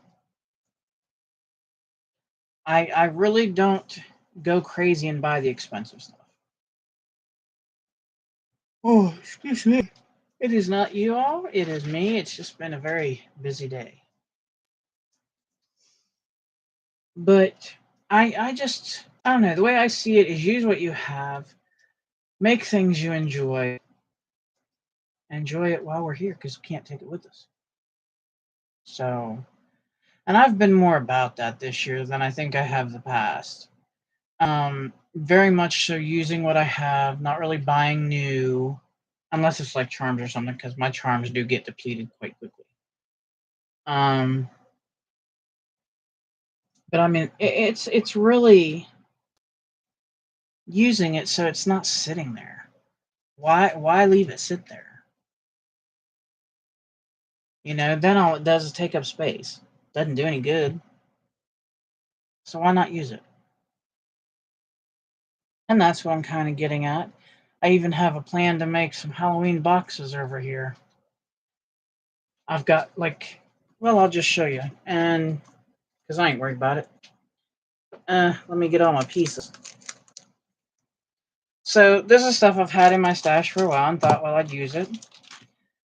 I really don't go crazy and buy the expensive stuff. Oh, excuse me. It is not you all, it is me. It's just been a very busy day. But I don't know. The way I see it is use what you have, make things you enjoy it while we're here because we can't take it with us. So, and I've been more about that this year than I think I have the past. Very much so using what I have, not really buying new, unless it's like charms or something, because my charms do get depleted quite quickly. But I mean, it's really using it so it's not sitting there. Why leave it sit there? You know, then all it does is take up space. Doesn't do any good. So why not use it? And that's what I'm kind of getting at. I even have a plan to make some Halloween boxes over here. I've got like, well, I'll just show you, and because I ain't worried about it. Let me get all my pieces. So this is stuff I've had in my stash for a while and thought, well, I'd use it.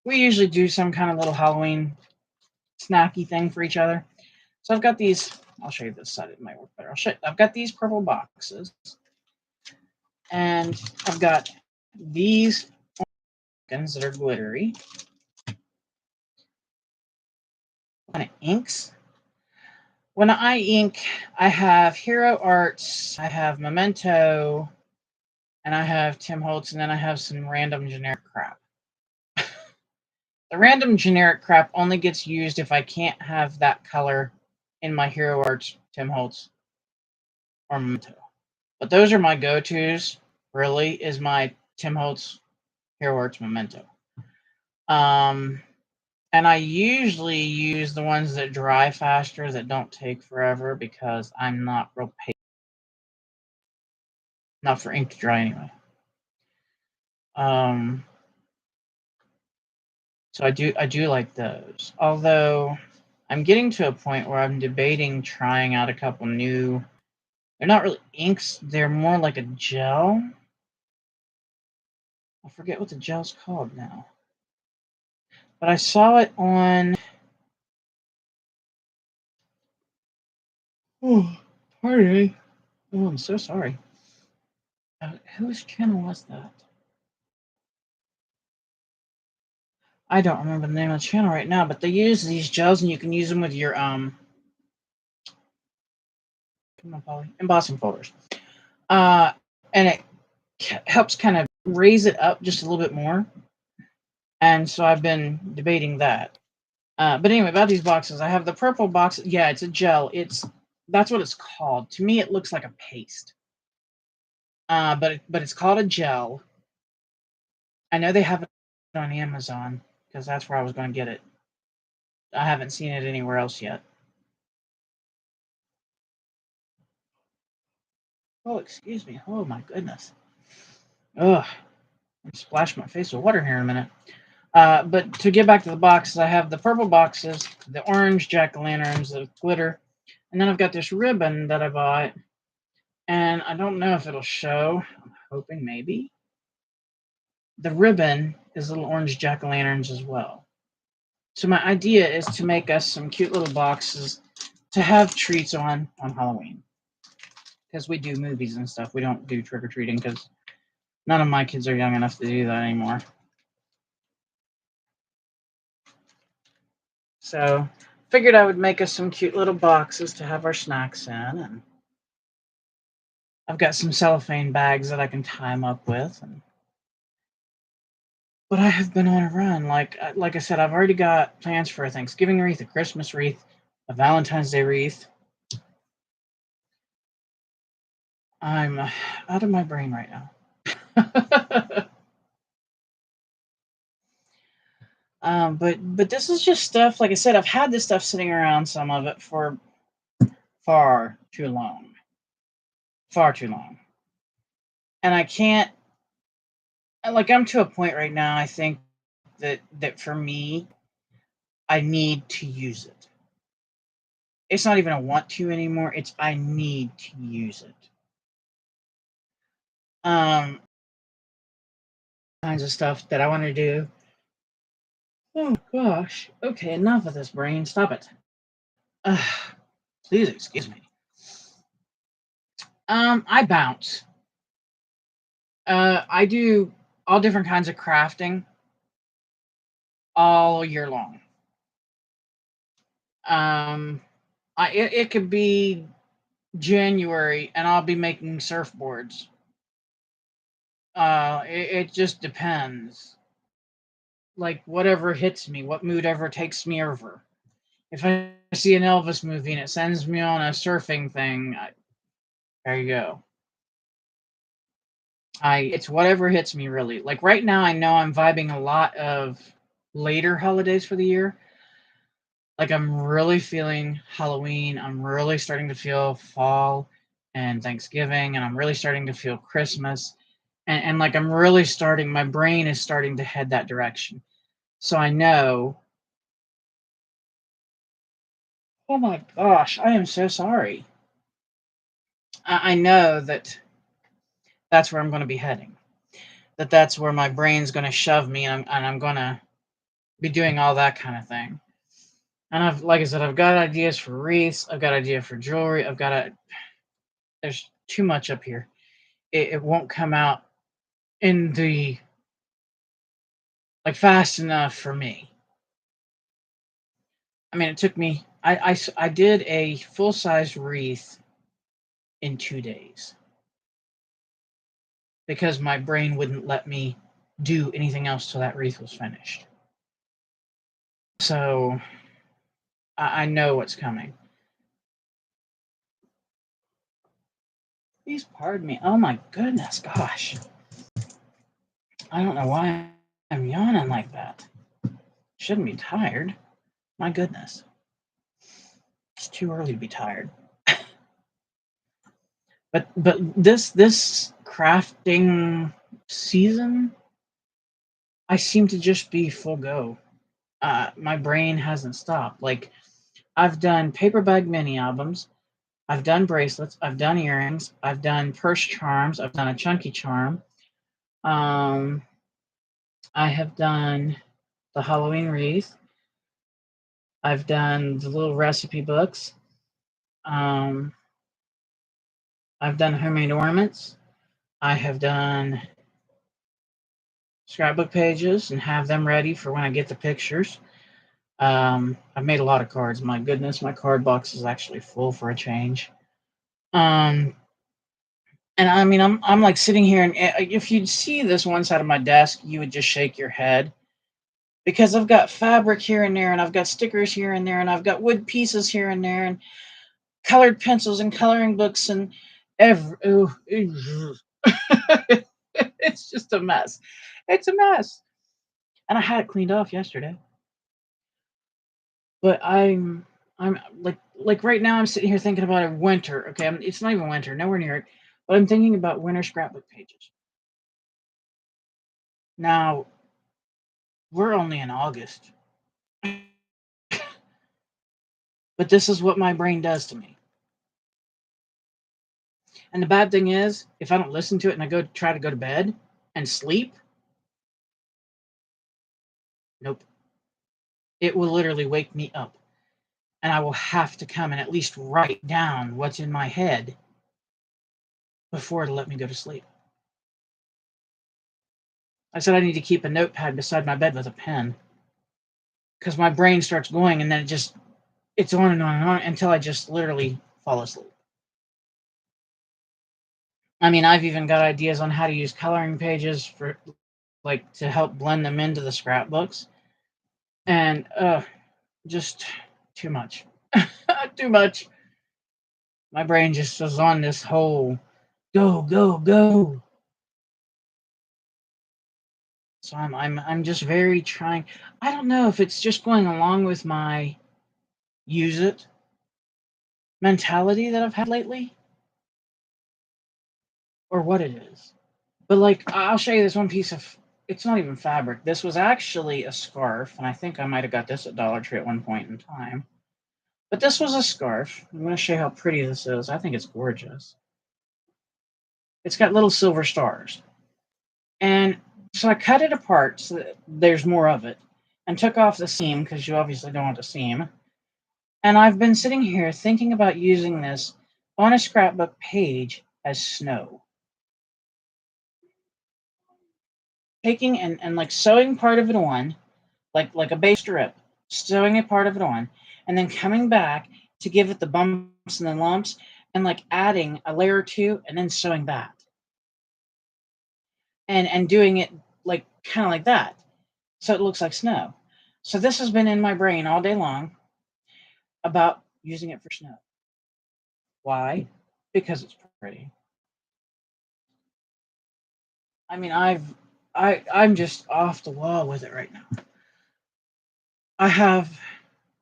We usually do some kind of little Halloween snacky thing for each other. So I've got these. I'll show you this side. It might work better. I've got these purple boxes, and I've got these ones that are glittery. Kind of inks. When I ink, I have Hero Arts, I have Memento, and I have Tim Holtz, and then I have some random generic crap. The random generic crap only gets used if I can't have that color in my Hero Arts, Tim Holtz, or Memento. But those are my go-tos, really, is my Tim Holtz, Hero Arts, Memento. And I usually use the ones that dry faster, that don't take forever, because I'm not real patient. Not for ink to dry anyway. So I do like those. Although I'm getting to a point where I'm debating trying out a couple new. They're not really inks. They're more like a gel. I forget what the gel's called now. But I saw it on. Oh, pardon me. Oh, I'm so sorry. Whose channel was that? I don't remember the name of the channel right now, but they use these gels and you can use them with your come on, Polly, embossing folders. And it helps kind of raise it up just a little bit more. And so I've been debating that. But anyway, about these boxes, I have the purple box. Yeah, it's a gel. That's what it's called. To me, it looks like a paste. But it's called a gel. I know they have it on Amazon because that's where I was going to get it. I haven't seen it anywhere else yet. Oh, excuse me. Oh my goodness. Ugh. I'm splash my face with water here in a minute. But to get back to the boxes, I have the purple boxes, the orange jack-o'-lanterns, the glitter, and then I've got this ribbon that I bought, and I don't know if it'll show. I'm hoping maybe. The ribbon is little orange jack-o'-lanterns as well. So my idea is to make us some cute little boxes to have treats on Halloween. Because we do movies and stuff. We don't do trick-or-treating because none of my kids are young enough to do that anymore. So figured I would make us some cute little boxes to have our snacks in, and I've got some cellophane bags that I can tie them up with. But I have been on a run. Like I said, I've already got plans for a Thanksgiving wreath, a Christmas wreath, a Valentine's Day wreath. I'm out of my brain right now. But this is just stuff, like I said, I've had this stuff sitting around, some of it, for far too long. Far too long. And I can't, like, I'm to a point right now, I think that for me, I need to use it. It's not even a want to anymore, it's I need to use it. Kinds of stuff that I want to do. Oh gosh. Okay, enough of this brain. Stop it. Please excuse me. I bounce. I do all different kinds of crafting all year long. It could be January and I'll be making surfboards. It just depends. Like whatever hits me, what mood ever takes me over. If I see an Elvis movie and it sends me on a surfing thing, there you go. It's whatever hits me really. Like right now, I know I'm vibing a lot of later holidays for the year. Like I'm really feeling Halloween. I'm really starting to feel fall and Thanksgiving, and I'm really starting to feel Christmas. And like I'm really starting, my brain is starting to head that direction. So I know, oh my gosh, I am so sorry. I know that that's where I'm going to be heading. That's where my brain's going to shove me, and I'm going to be doing all that kind of thing. And like I said, I've got ideas for wreaths. I've got idea for jewelry. There's too much up here. It won't come out in the, like, fast enough for me. I mean, it took me, I did a full-size wreath in 2 days because my brain wouldn't let me do anything else till that wreath was finished. So I know what's coming. Please pardon me. Oh my goodness, gosh. I don't know why I'm yawning like that. Shouldn't be tired. My goodness. It's too early to be tired. But this crafting season, I seem to just be full go. My brain hasn't stopped. Like I've done paper bag mini albums, I've done bracelets, I've done earrings, I've done purse charms, I've done a chunky charm. I have done the Halloween wreath. I've done the little recipe books. I've done homemade ornaments. I have done scrapbook pages and have them ready for when I get the pictures. I've made a lot of cards. My goodness, my card box is actually full for a change. And I mean, I'm like sitting here, and if you'd see this one side of my desk, you would just shake your head because I've got fabric here and there, and I've got stickers here and there, and I've got wood pieces here and there, and colored pencils and coloring books, and it's just a mess. It's a mess. And I had it cleaned off yesterday. But I'm like right now I'm sitting here thinking about a winter. Okay, it's not even winter, nowhere near it. But I'm thinking about winter scrapbook pages. Now we're only in August, but this is what my brain does to me. And the bad thing is, if I don't listen to it and I go try to go to bed and sleep, nope, it will literally wake me up, and I will have to come and at least write down what's in my head before it'll let me go to sleep. I said I need to keep a notepad beside my bed with a pen because my brain starts going, and then it's on and on and on until I just literally fall asleep. I mean, I've even got ideas on how to use coloring pages for, like, to help blend them into the scrapbooks, and just too much. Too much. My brain just was on this whole Go, go, go. So I'm just very trying. I don't know if it's just going along with my use it mentality that I've had lately or what it is. But like I'll show you this one piece of it's not even fabric. This was actually a scarf, and I think I might have got this at Dollar Tree at one point in time. But this was a scarf. I'm going to show you how pretty this is. I think it's gorgeous. It's got little silver stars. And so I cut it apart so that there's more of it and took off the seam because you obviously don't want the seam. And I've been sitting here thinking about using this on a scrapbook page as snow. Taking and like sewing part of it on, like a base strip, sewing a part of it on, and then coming back to give it the bumps and the lumps, and like adding a layer or two, and then sewing that, and doing it like kind of like that, so it looks like snow. So this has been in my brain all day long about using it for snow. Why? Because it's pretty. I mean, I'm just off the wall with it right now. I have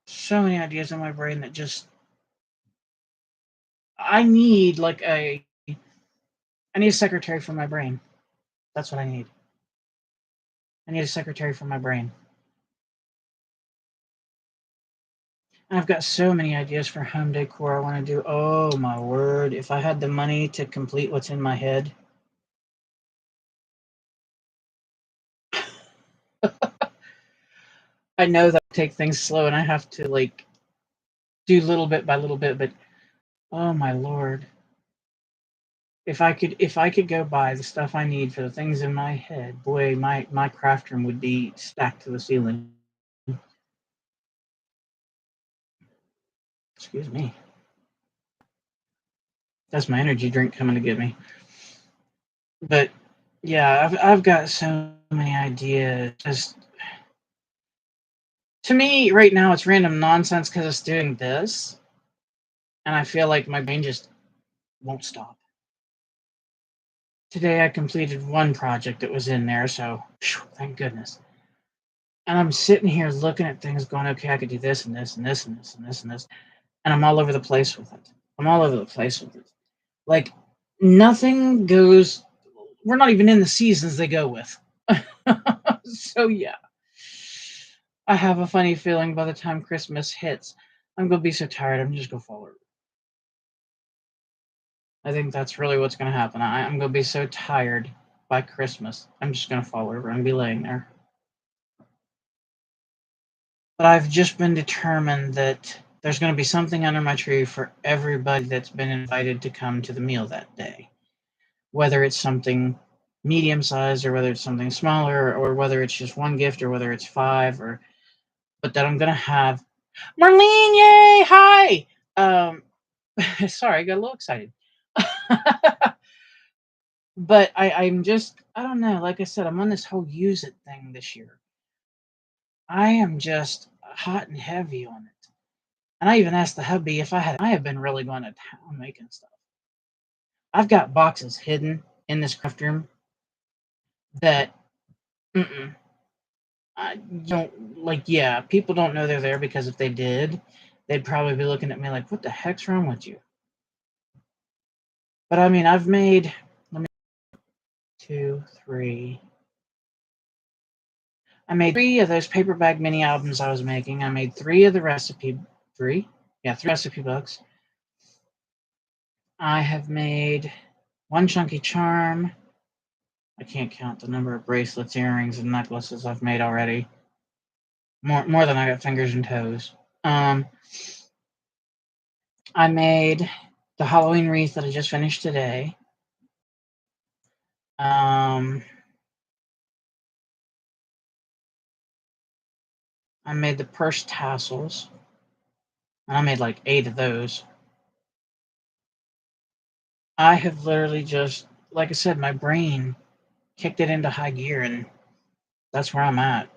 so many ideas in my brain that just I need like I need a secretary for my brain. That's what I need. I need a secretary for my brain. And I've got so many ideas for home decor I want to do. Oh my word. If I had the money to complete what's in my head. I know that I take things slow and I have to like do little bit by little bit, but oh my lord. If I could go buy the stuff I need for the things in my head, boy, my craft room would be stacked to the ceiling. Excuse me. That's my energy drink coming to get me. But yeah, I've got so many ideas. Just to me, right now, it's random nonsense because it's doing this, and I feel like my brain just won't stop. Today, I completed one project that was in there, so thank goodness. And I'm sitting here looking at things, going, "Okay, I could do this and this and this and this and this and this," and I'm all over the place with it. I'm all over the place with it. Like nothing goes. We're not even in the seasons they go with. So yeah. I have a funny feeling by the time Christmas hits, I'm gonna be so tired. I'm just gonna fall over. I think that's really what's gonna happen. I'm gonna be so tired by Christmas. I'm just gonna fall over and be laying there. But I've just been determined that there's gonna be something under my tree for everybody that's been invited to come to the meal that day. Whether it's something medium sized or whether it's something smaller or whether it's just one gift or whether it's five or but that I'm gonna have Marlene, yay! Hi. Um sorry, I got a little excited. But I'm just I don't know. Like I said, I'm on this whole use it thing this year. I am just hot and heavy on it. And I even asked the hubby if I have been really going to town making stuff. I've got boxes hidden in this craft room that mm-mm, I don't like. Yeah, people don't know they're there because if they did, they'd probably be looking at me like, "What the heck's wrong with you?" But I mean, I've made let me 2, 3. I made 3 of those paper bag mini albums I was making. I made 3 of the recipe 3, yeah, 3 recipe books. I have made 1 chunky charm. I can't count the number of bracelets, earrings, and necklaces I've made already. More than I got fingers and toes. I made the Halloween wreath that I just finished today. I made the purse tassels. And I made like 8 of those. I have literally just, like I said, my brain kicked it into high gear, and that's where I'm at.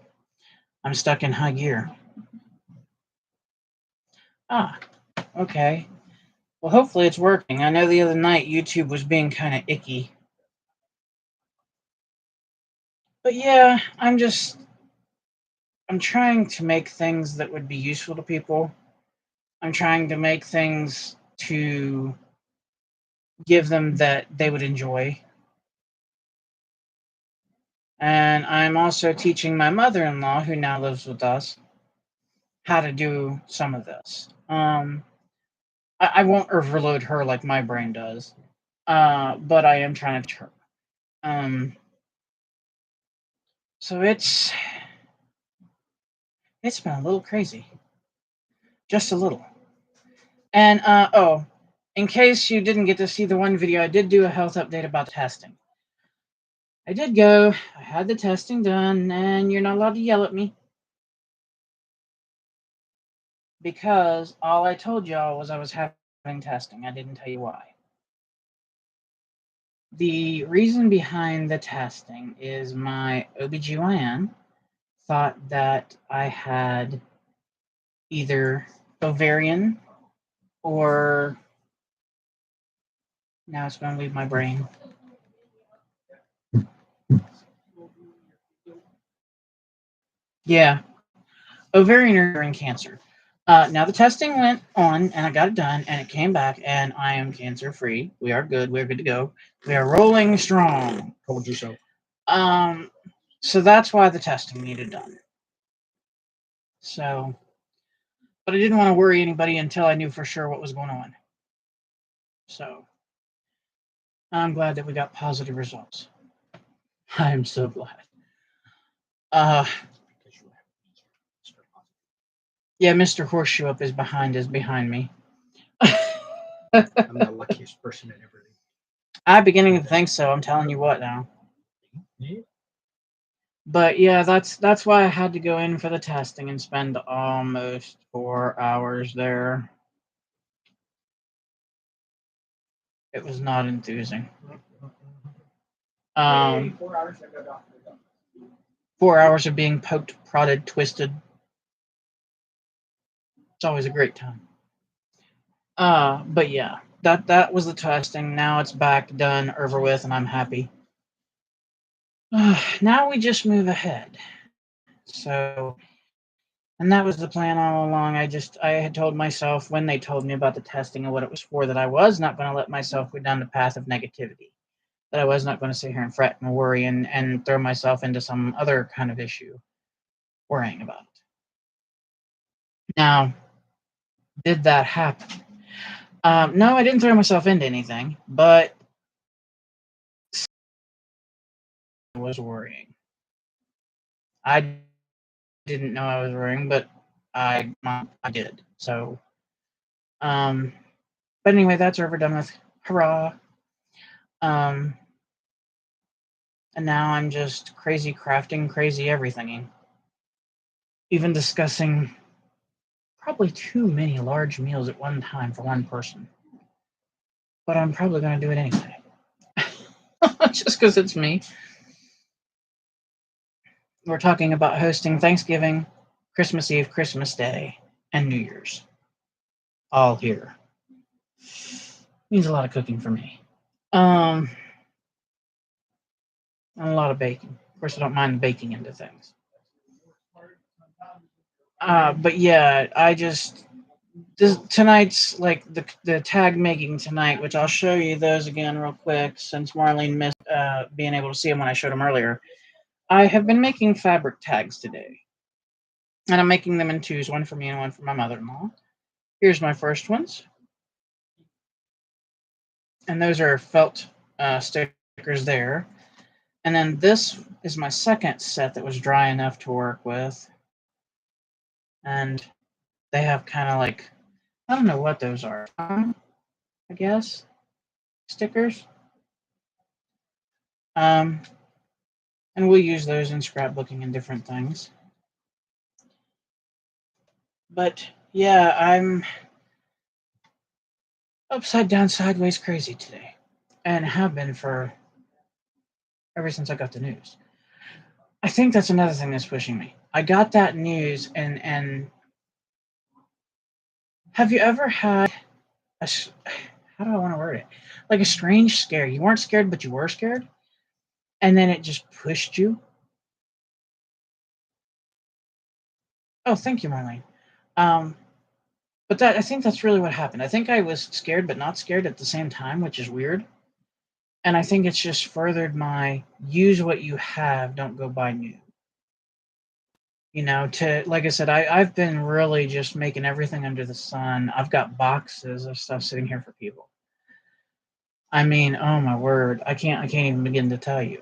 I'm stuck in high gear. Ah, okay. Well, hopefully it's working. I know the other night YouTube was being kind of icky. But yeah, I'm trying to make things that would be useful to people. I'm trying to make things to give them that they would enjoy. And I'm also teaching my mother-in-law, who now lives with us, how to do some of this. I won't overload her like my brain does, but I am trying to teach her. So it's been a little crazy, just a little. And in case you didn't get to see the one video, I did do a health update about testing. I did go. I had the testing done, and you're not allowed to yell at me because all I told y'all was I was having testing. I didn't tell you why. The reason behind the testing is my OBGYN thought that I had either ovarian or now it's going to leave my brain. Yeah, ovarian or uterine cancer. Now the testing went on and I got it done and it came back and I am cancer free. We are good. We're good to go. We are rolling strong. Told you so. So that's why the testing needed done. So, but I didn't want to worry anybody until I knew for sure what was going on. So I'm glad that we got positive results. I'm so glad. Yeah, Mr. Horseshoe Up is behind me. I'm the luckiest person in everything. I'm beginning to think so. I'm telling you what now. Yeah. But yeah, that's why I had to go in for the testing and spend almost 4 hours there. It was not enthusing. 4 hours to go doctor. 4 hours of being poked, prodded, twisted. It's always a great time. But yeah, that was the testing. Now it's back, done, over with, and I'm happy. Now we just move ahead. So, and that was the plan all along. I had told myself when they told me about the testing and what it was for that I was not going to let myself go down the path of negativity. That I was not going to sit here and fret and worry and throw myself into some other kind of issue worrying about it. Now, did that happen? No, I didn't throw myself into anything, but I was worrying. I didn't know I was worrying, but I did. So, but anyway, that's over, done with. Hurrah! And now I'm just crazy crafting, crazy everythinging. Even discussing probably too many large meals at one time for one person. But I'm probably going to do it anyway. Just because it's me. We're talking about hosting Thanksgiving, Christmas Eve, Christmas Day, and New Year's. All here. Means a lot of cooking for me. And a lot of baking. Of course, I don't mind the baking into things. But yeah, tonight's like the tag making tonight, which I'll show you those again real quick since Marlene missed being able to see them when I showed them earlier. I have been making fabric tags today, and I'm making them in twos, one for me and one for my mother-in-law. Here's my first ones, and those are felt stickers there. And then this is my second set that was dry enough to work with, and they have kind of like, I don't know what those are. I guess stickers. And we'll use those in scrapbooking and different things. But yeah, I'm upside down, sideways crazy today, and have been for ever since I got the news. I think that's another thing that's pushing me. I got that news, and have you ever had how do I want to word it? Like a strange scare. You weren't scared, but you were scared. And then it just pushed you. Oh, thank you, Marlene. But I think that's really what happened. I think I was scared, but not scared at the same time, which is weird. And I think it's just furthered my use what you have, don't go buy new. To like I said, I've been really just making everything under the sun. I've got boxes of stuff sitting here for people. I mean, oh my word, I can't even begin to tell you.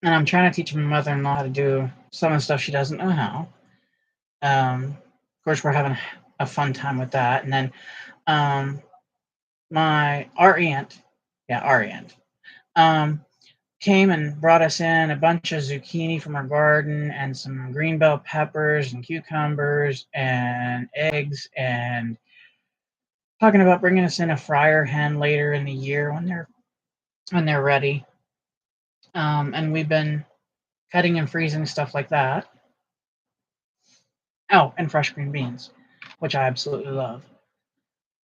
And I'm trying to teach my mother-in-law how to do some of the stuff she doesn't know how. Of course, we're having a fun time with that. And then our aunt, came and brought us in a bunch of zucchini from our garden and some green bell peppers and cucumbers and eggs, and talking about bringing us in a fryer hen later in the year when they're ready. And we've been cutting and freezing stuff like that. Oh, and fresh green beans, which I absolutely love.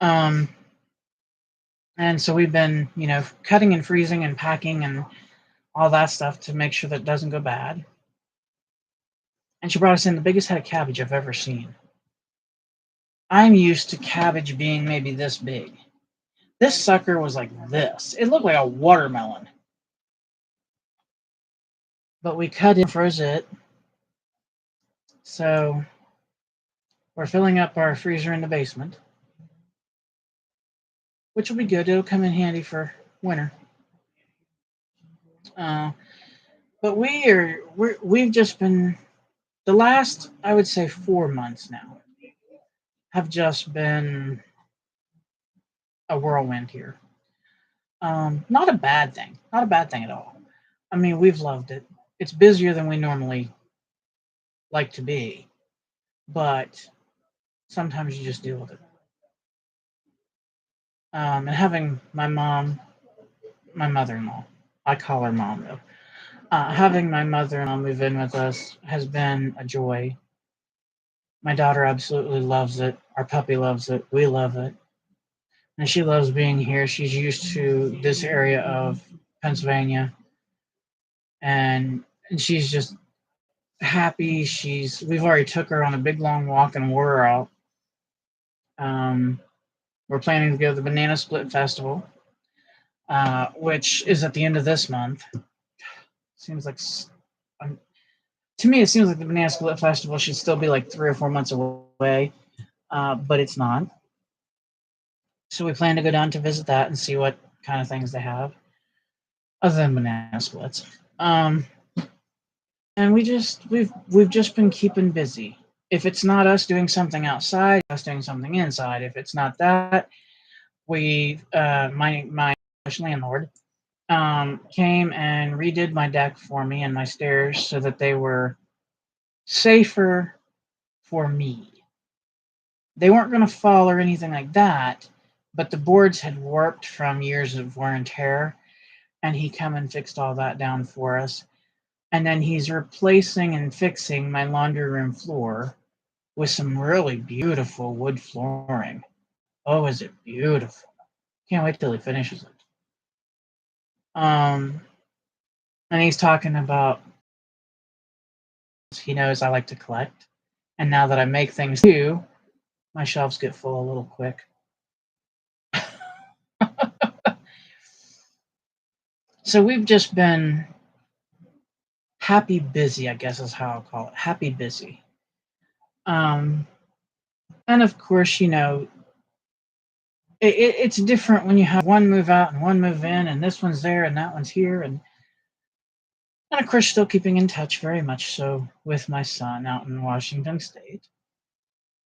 And so we've been, cutting and freezing and packing and all that stuff to make sure that it doesn't go bad. And she brought us in the biggest head of cabbage I've ever seen. I'm used to cabbage being maybe this big. This sucker was like this. It looked like a watermelon. But we cut it and froze it. So we're filling up our freezer in the basement, which will be good. It'll come in handy for winter. But we've just been, the last, I would say 4 months now, have just been a whirlwind here. Not a bad thing. Not a bad thing at all. I mean, we've loved it. It's busier than we normally like to be, but sometimes you just deal with it. And having my mother-in-law, I call her mom though, having my mother-in-law move in with us has been a joy. My daughter absolutely loves it. Our puppy loves it. We love it. And she loves being here. She's used to this area of Pennsylvania. And she's just happy. We've already took her on a big long walk in Worrell. We're planning to go to the Banana Split Festival, which is at the end of this month. Seems like, to me, it seems like the Banana Split Festival should still be like 3 or 4 months away, but it's not. So we plan to go down to visit that and see what kind of things they have, other than banana splits. And we've just been keeping busy. If it's not us doing something outside, us doing something inside. If it's not that, my landlord came and redid my deck for me and my stairs so that they were safer for me. They weren't going to fall or anything like that, but the boards had warped from years of wear and tear, and he come and fixed all that down for us. And then he's replacing and fixing my laundry room floor with some really beautiful wood flooring. Oh, is it beautiful? Can't wait till he finishes it. And he's talking about, he knows I like to collect. And now that I make things too, my shelves get full a little quick. So we've just been happy busy, I guess is how I'll call it. Happy busy. And of course, it's different when you have one move out and one move in, and this one's there and that one's here, and of course, still keeping in touch very much so with my son out in Washington State.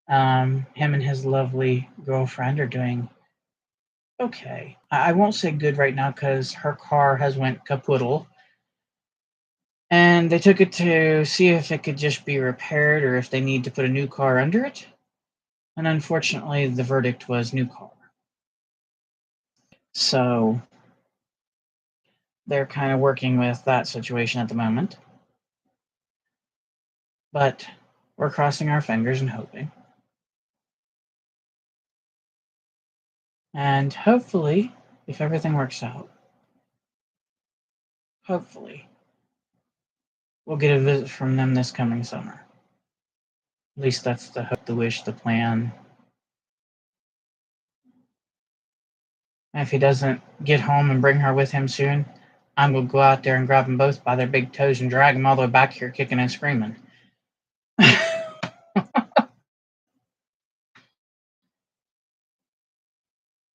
Him and his lovely girlfriend are doing okay. I won't say good right now because her car has went kapoodle, and they took it to see if it could just be repaired or if they need to put a new car under it. And unfortunately, the verdict was new car. So they're kind of working with that situation at the moment. But we're crossing our fingers and hoping. And hopefully, if everything works out, hopefully, we'll get a visit from them this coming summer. At least that's the hope, the wish, the plan. And if he doesn't get home and bring her with him soon, I'm going to go out there and grab them both by their big toes and drag them all the way back here kicking and screaming.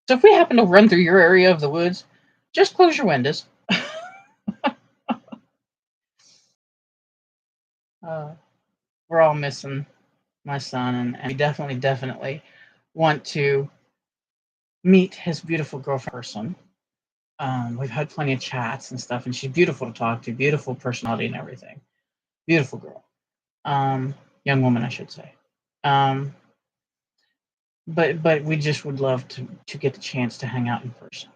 So if we happen to run through your area of the woods, just close your windows. We're all missing my son, and we definitely want to meet his beautiful girlfriend person. We've had plenty of chats and stuff, and she's beautiful to talk to, beautiful personality and everything. Beautiful girl. Young woman, I should say. But we just would love to get the chance to hang out in person.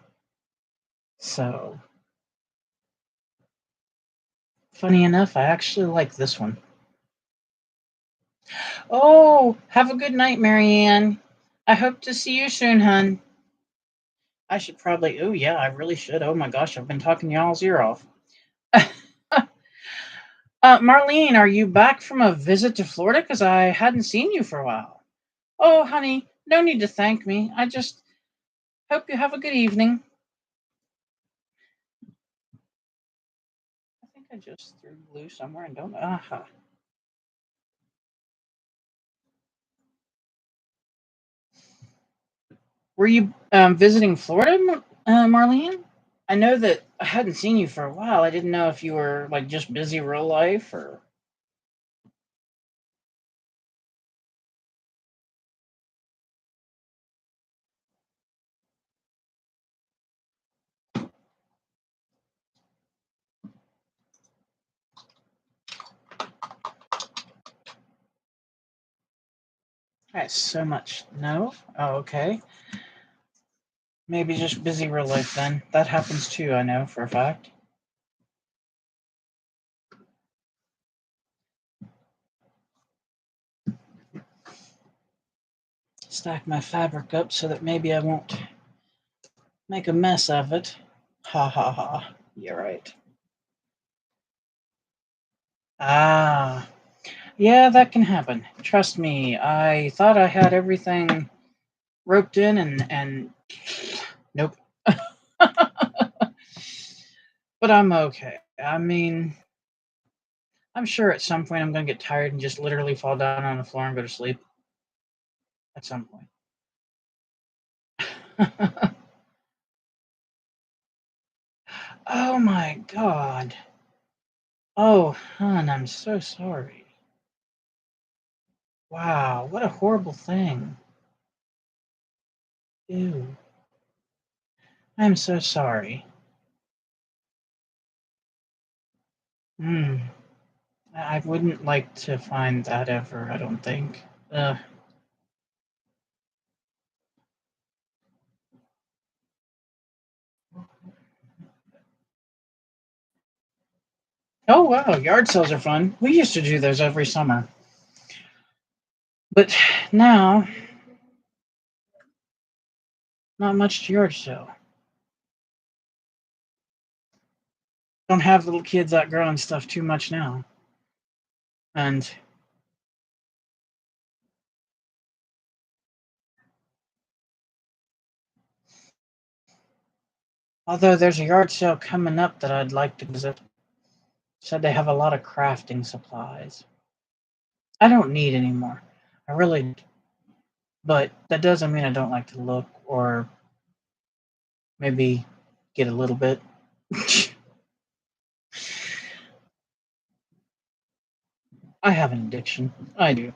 So, funny enough, I actually like this one. Oh, have a good night, Marianne. I hope to see you soon, hun. I should probably, oh yeah, I really should. Oh my gosh, I've been talking y'all's ear off. Marlene, are you back from a visit to Florida? Because I hadn't seen you for a while. Oh, honey, no need to thank me. I just hope you have a good evening. I think I just threw glue somewhere and don't know. Aha. Were you visiting Florida, Marlene? I know that I hadn't seen you for a while. I didn't know if you were like just busy real life or. That's so much. No? Oh, okay. Maybe just busy real life then. That happens too, I know for a fact. Stack my fabric up so that maybe I won't make a mess of it. Ha ha ha. You're right. Ah. Yeah, that can happen. Trust me. I thought I had everything roped in and nope. But I'm okay. I mean, I'm sure at some point I'm going to get tired and just literally fall down on the floor and go to sleep. At some point. Oh my god. Oh, hon, I'm so sorry. Wow, what a horrible thing. Ew. I'm so sorry. Hmm. I wouldn't like to find that ever, I don't think. Oh wow, yard sales are fun. We used to do those every summer. But now, not much to yard sale. Don't have little kids out growing stuff too much now. And although there's a yard sale coming up that I'd like to visit, said they have a lot of crafting supplies. I don't need any more. I really, but that doesn't mean I don't like to look or maybe get a little bit. I have an addiction. I do.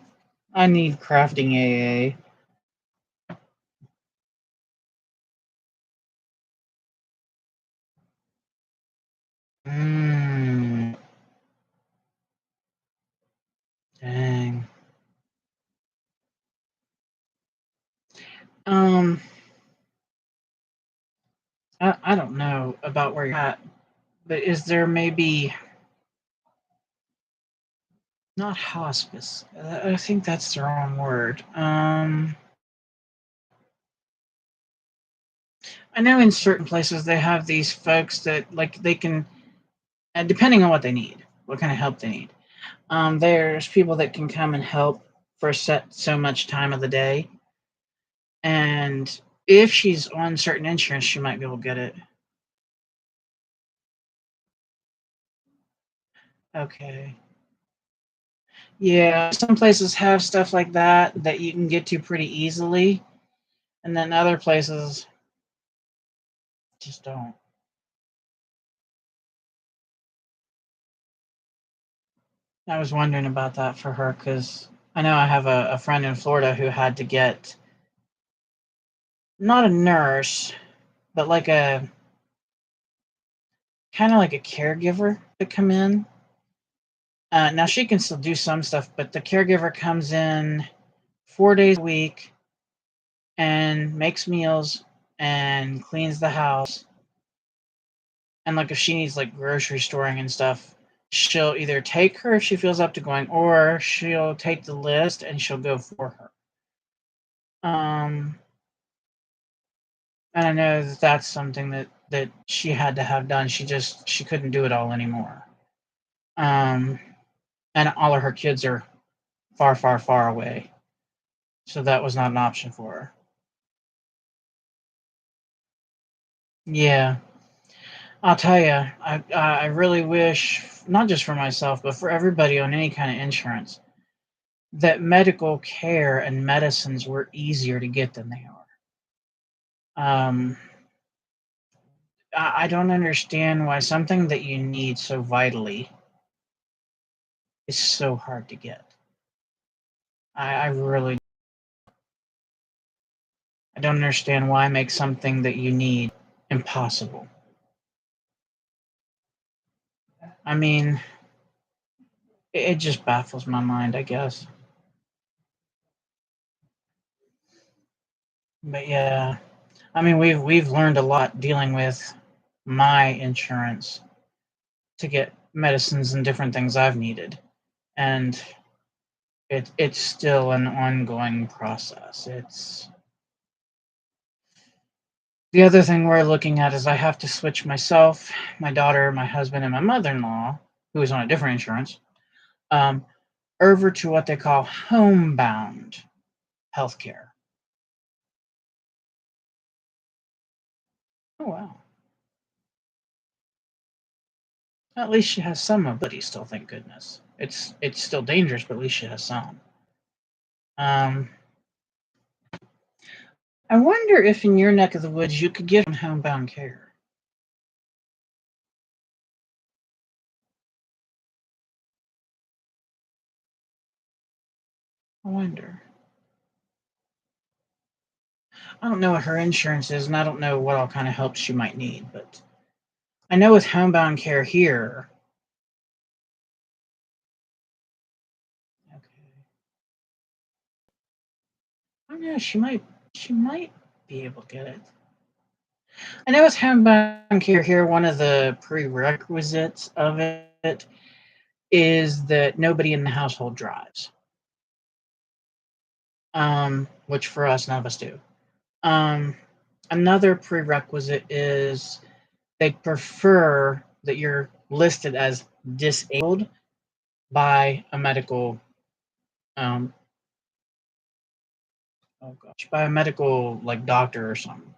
I need crafting AA. Mmm. Dang. Um, I don't know about where you're at, but is there maybe not hospice? I think that's the wrong word. I know in certain places they have these folks that like they can, depending on what they need, what kind of help they need. There's people that can come and help for set so much time of the day, and if she's on certain insurance, she might be able to get it. Okay. Yeah, some places have stuff like that you can get to pretty easily, and then other places just don't. I was wondering about that for her because I know I have a friend in Florida who had to get not a nurse, but like a kind of like a caregiver to come in. Now she can still do some stuff, but the caregiver comes in 4 days a week and makes meals and cleans the house. And like if she needs like grocery storing and stuff, she'll either take her if she feels up to going, or she'll take the list and she'll go for her. And I know that that's something that she had to have done. She couldn't do it all anymore. Um, and all of her kids are far, far, far away, so that was not an option for her. Yeah, I'll tell you, I really wish not just for myself, but for everybody on any kind of insurance, that medical care and medicines were easier to get than they are. I don't understand why something that you need so vitally is so hard to get. I really I don't understand why make something that you need impossible. I mean, it just baffles my mind, I guess. But yeah, I mean, we've learned a lot dealing with my insurance to get medicines and different things I've needed, and it's still an ongoing process. It's the other thing we're looking at is I have to switch myself, my daughter, my husband, and my mother-in-law, who is on a different insurance, um, over to what they call homebound healthcare. Oh wow! At least she has some ability still. Thank goodness. It's still dangerous, but at least she has some. Um, I wonder if in your neck of the woods you could get homebound care. I wonder. I don't know what her insurance is, and I don't know what all kind of help she might need, but I know with homebound care here. Okay. I don't know. She might be able to get it. I know with homebound care here, one of the prerequisites of it is that nobody in the household drives. Which for us, none of us do. Um, Another prerequisite is they prefer that you're listed as disabled by a medical, um, oh gosh, by a medical like doctor or something.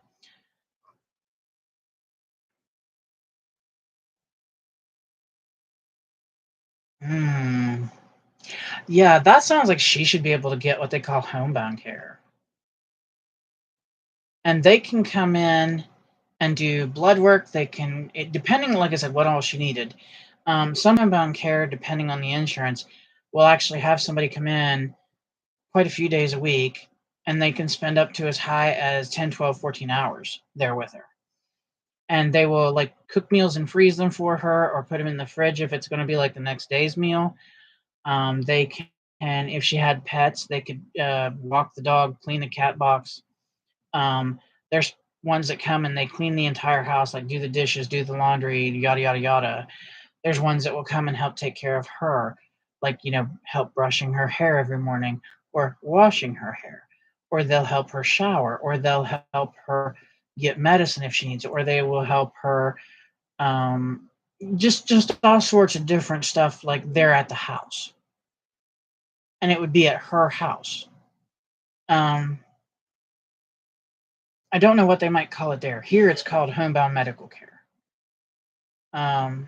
Hmm. Yeah, that sounds like she should be able to get what they call homebound care, and they can come in and do blood work. They can, depending, like I said, what all she needed. Some homebound care, depending on the insurance, will actually have somebody come in quite a few days a week, and they can spend up to as high as 10, 12, 14 hours there with her. And they will like cook meals and freeze them for her or put them in the fridge if it's going to be like the next day's meal. They can, if she had pets, they could walk the dog, clean the cat box. There's ones that come and they clean the entire house, like do the dishes, do the laundry, yada, yada, yada. There's ones that will come and help take care of her, like, help brushing her hair every morning or washing her hair, or they'll help her shower, or they'll help her get medicine if she needs it, or they will help her just all sorts of different stuff like they're at the house. And it would be at her house. I don't know what they might call it there. Here it's called homebound medical care. And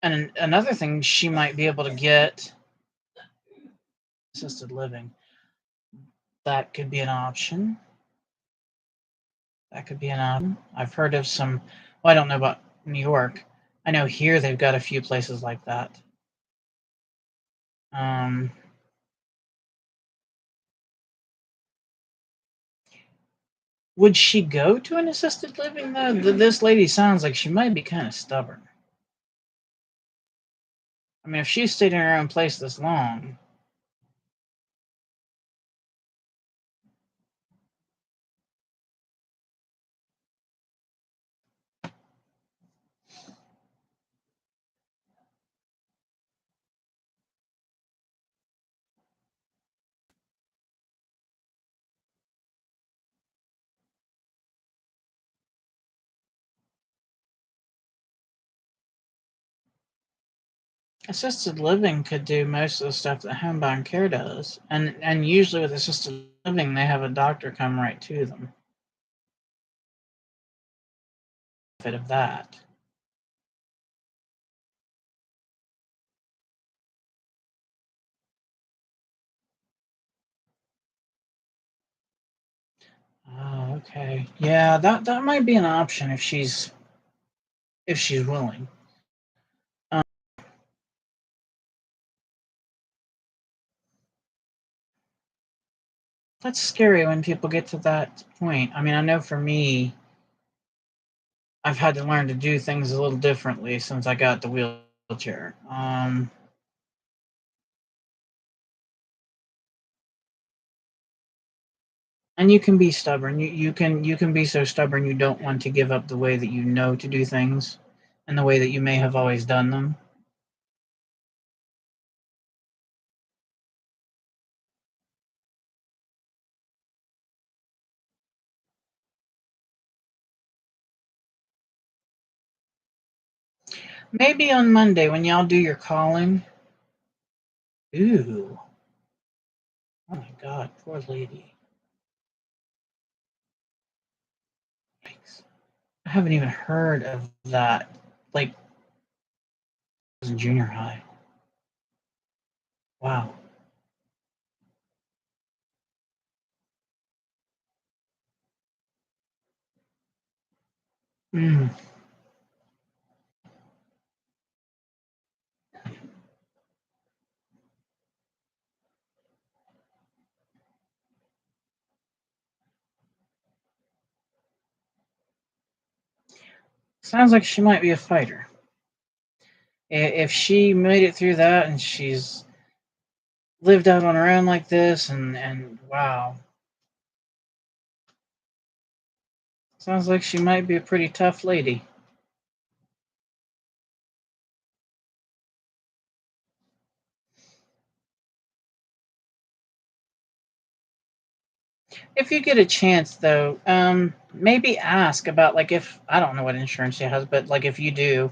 another thing she might be able to get assisted living. That could be an option. That could be an option. I've heard of some, well, I don't know about New York. I know here they've got a few places like that. Would she go to an assisted living though? This lady sounds like she might be kind of stubborn. I mean, if she's stayed in her own place this long. Assisted living could do most of the stuff that homebound care does. And usually with assisted living, they have a doctor come right to them. Bit of that. Oh, okay. Yeah, that might be an option if she's willing. That's scary when people get to that point. I mean, I know for me, I've had to learn to do things a little differently since I got the wheelchair. And you can be stubborn. You can be so stubborn you don't want to give up the way that you know to do things and the way that you may have always done them. Maybe on Monday when y'all do your calling. Ooh. Oh my God, poor lady. Yikes. I haven't even heard of that. Like, it was in junior high. Wow. Mm. Sounds like she might be a fighter. If she made it through that and she's lived out on her own like this, and wow. Sounds like she might be a pretty tough lady. If you get a chance, though, maybe ask about, like, if I don't know what insurance she has, but like if you do,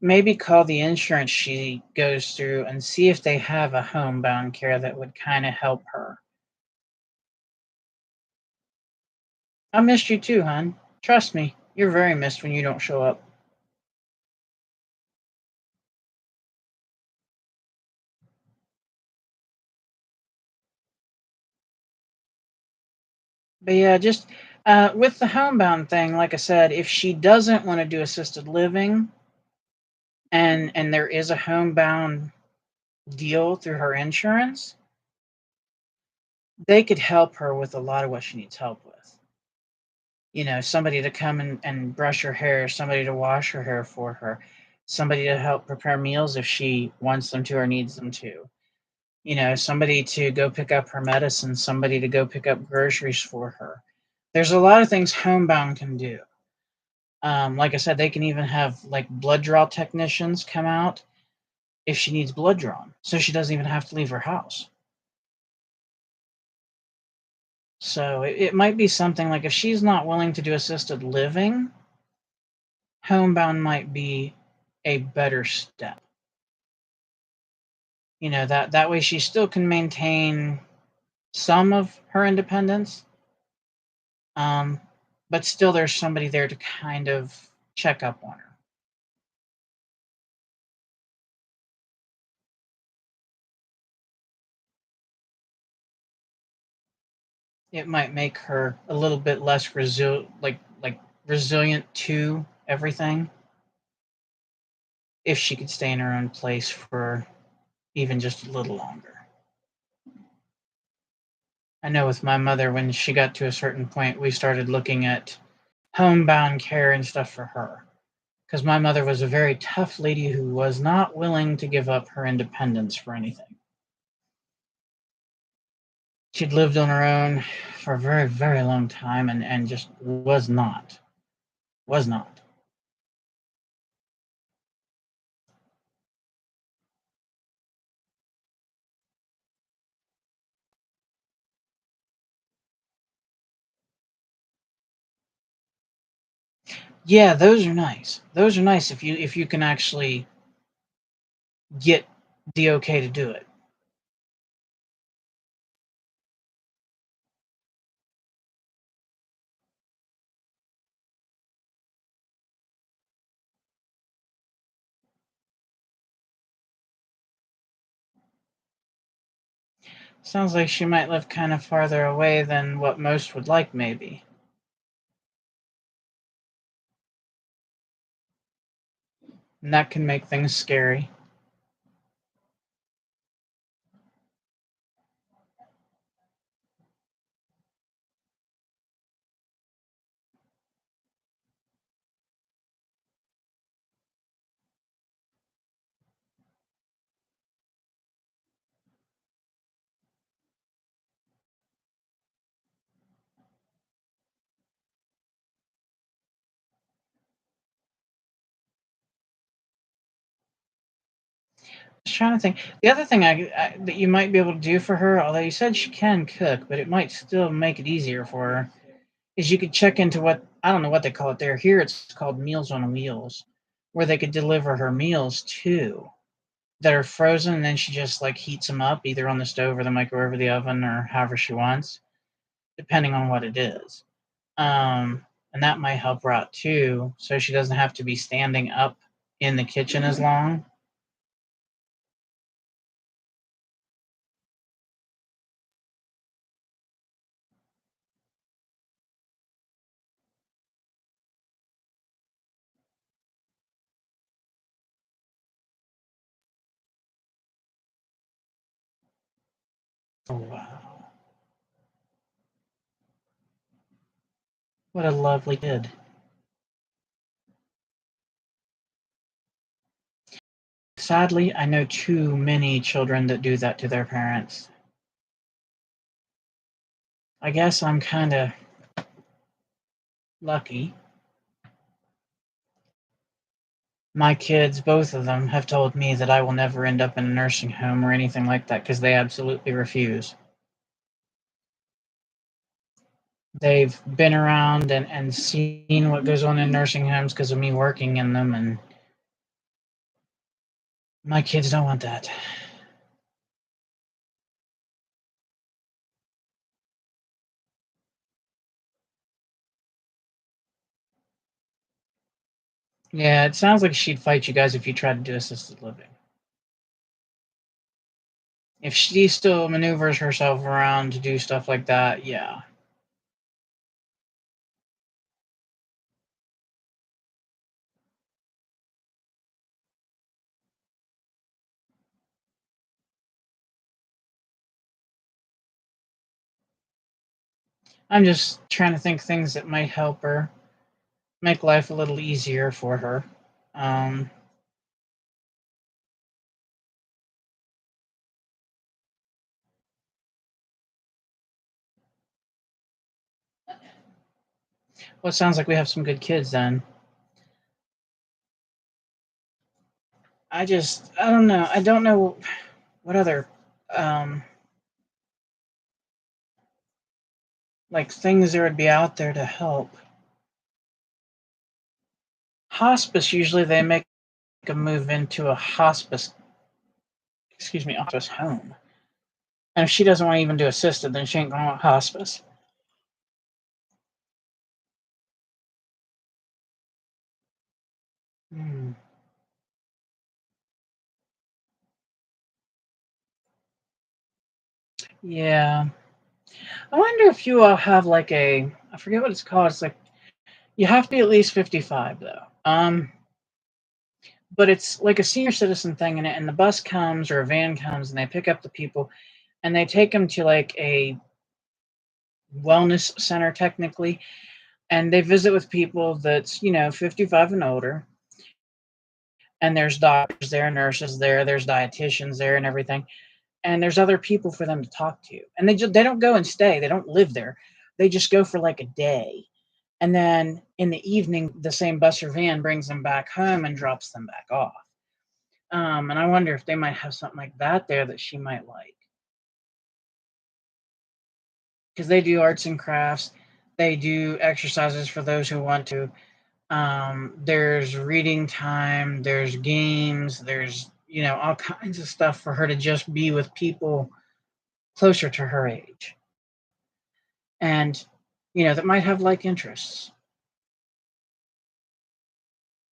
maybe call the insurance she goes through and see if they have a homebound care that would kind of help her. I missed you too, hon. Trust me, you're very missed when you don't show up. But yeah, just with the homebound thing, like I said, if she doesn't want to do assisted living, and there is a homebound deal through her insurance, they could help her with a lot of what she needs help with. You know, somebody to come and brush her hair, somebody to wash her hair for her, somebody to help prepare meals if she wants them to or needs them to. You know, somebody to go pick up her medicine, somebody to go pick up groceries for her. There's a lot of things homebound can do. Like I said, they can even have like blood draw technicians come out if she needs blood drawn, so she doesn't even have to leave her house. So it might be something like if she's not willing to do assisted living, homebound might be a better step. That way she still can maintain some of her independence, but still there's somebody there to kind of check up on her. It might make her a little bit less resilient to everything if she could stay in her own place for even just a little longer. I know with my mother, when she got to a certain point, we started looking at homebound care and stuff for her. Because my mother was a very tough lady who was not willing to give up her independence for anything. She'd lived on her own for a very, very long time and just was not. Was not. Yeah, those are nice. Those are nice if you can actually get the okay to do it. Sounds like she might live kind of farther away than what most would like, maybe. And that can make things scary. Just trying to think. The other thing that you might be able to do for her, although you said she can cook, but it might still make it easier for her, is you could check into what, I don't know what they call it there. Here it's called Meals on Wheels, where they could deliver her meals too that are frozen, and then she just like heats them up either on the stove or the microwave or the oven or however she wants, depending on what it is. And that might help her out too, so she doesn't have to be standing up in the kitchen as long. Oh, wow. What a lovely kid. Sadly, I know too many children that do that to their parents. I guess I'm kind of lucky. My kids, both of them, have told me that I will never end up in a nursing home or anything like that because they absolutely refuse. They've been around and seen what goes on in nursing homes because of me working in them, and my kids don't want that. Yeah, it sounds like she'd fight you guys if you tried to do assisted living. If she still maneuvers herself around to do stuff like that, yeah. I'm just trying to think things that might help her, make life a little easier for her. Um, well, it sounds like we have some good kids then. I don't know. I don't know what other um, like things that would be out there to help. Hospice, usually they make a move into a hospice home. And if she doesn't want to even do assisted, then she ain't going to want hospice. Yeah. I wonder if you all have like I forget what it's called. It's like you have to be at least 55 though. But it's like a senior citizen thing in it, and the bus comes or a van comes and they pick up the people and they take them to like a wellness center technically, and they visit with people that's 55 and older, and there's doctors there, nurses there, there's dietitians there and everything, and there's other people for them to talk to, and they don't go and stay, they don't live there, they just go for like a day, and then in the evening the same bus or van brings them back home and drops them back off. And I wonder if they might have something like that there that she might like, because they do arts and crafts, they do exercises for those who want to. There's reading time, there's games, there's all kinds of stuff for her to just be with people closer to her age, and that might have like interests.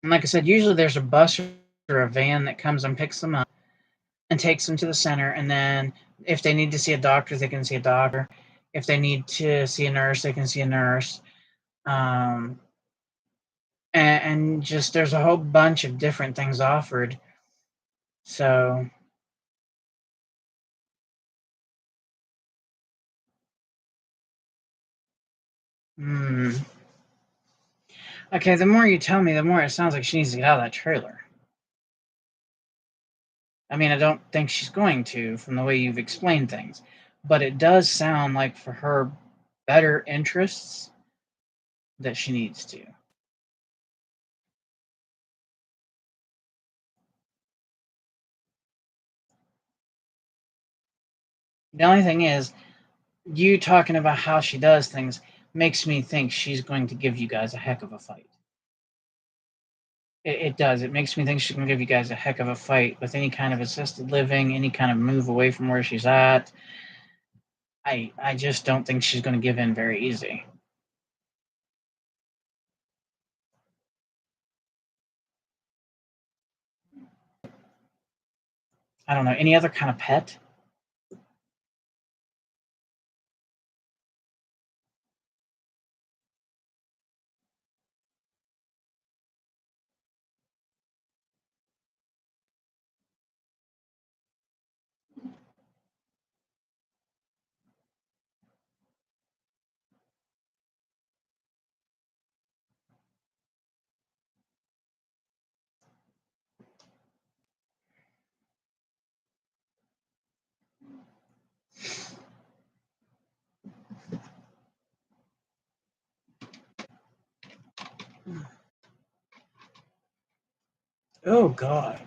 And like I said, usually there's a bus or a van that comes and picks them up and takes them to the center, and then if they need to see a doctor, they can see a doctor. If they need to see a nurse, they can see a nurse. um, and just there's a whole bunch of different things offered. So okay, the more you tell me, the more it sounds like she needs to get out of that trailer. I mean, I don't think she's going to from the way you've explained things, but it does sound like for her better interests that she needs to. The only thing is, you talking about how she does things makes me think she's going to give you guys a heck of a fight. It does. It makes me think she's going to give you guys a heck of a fight with any kind of assisted living, any kind of move away from where she's at. I just don't think she's going to give in very easy. I don't know. Any other kind of pet? Oh, God.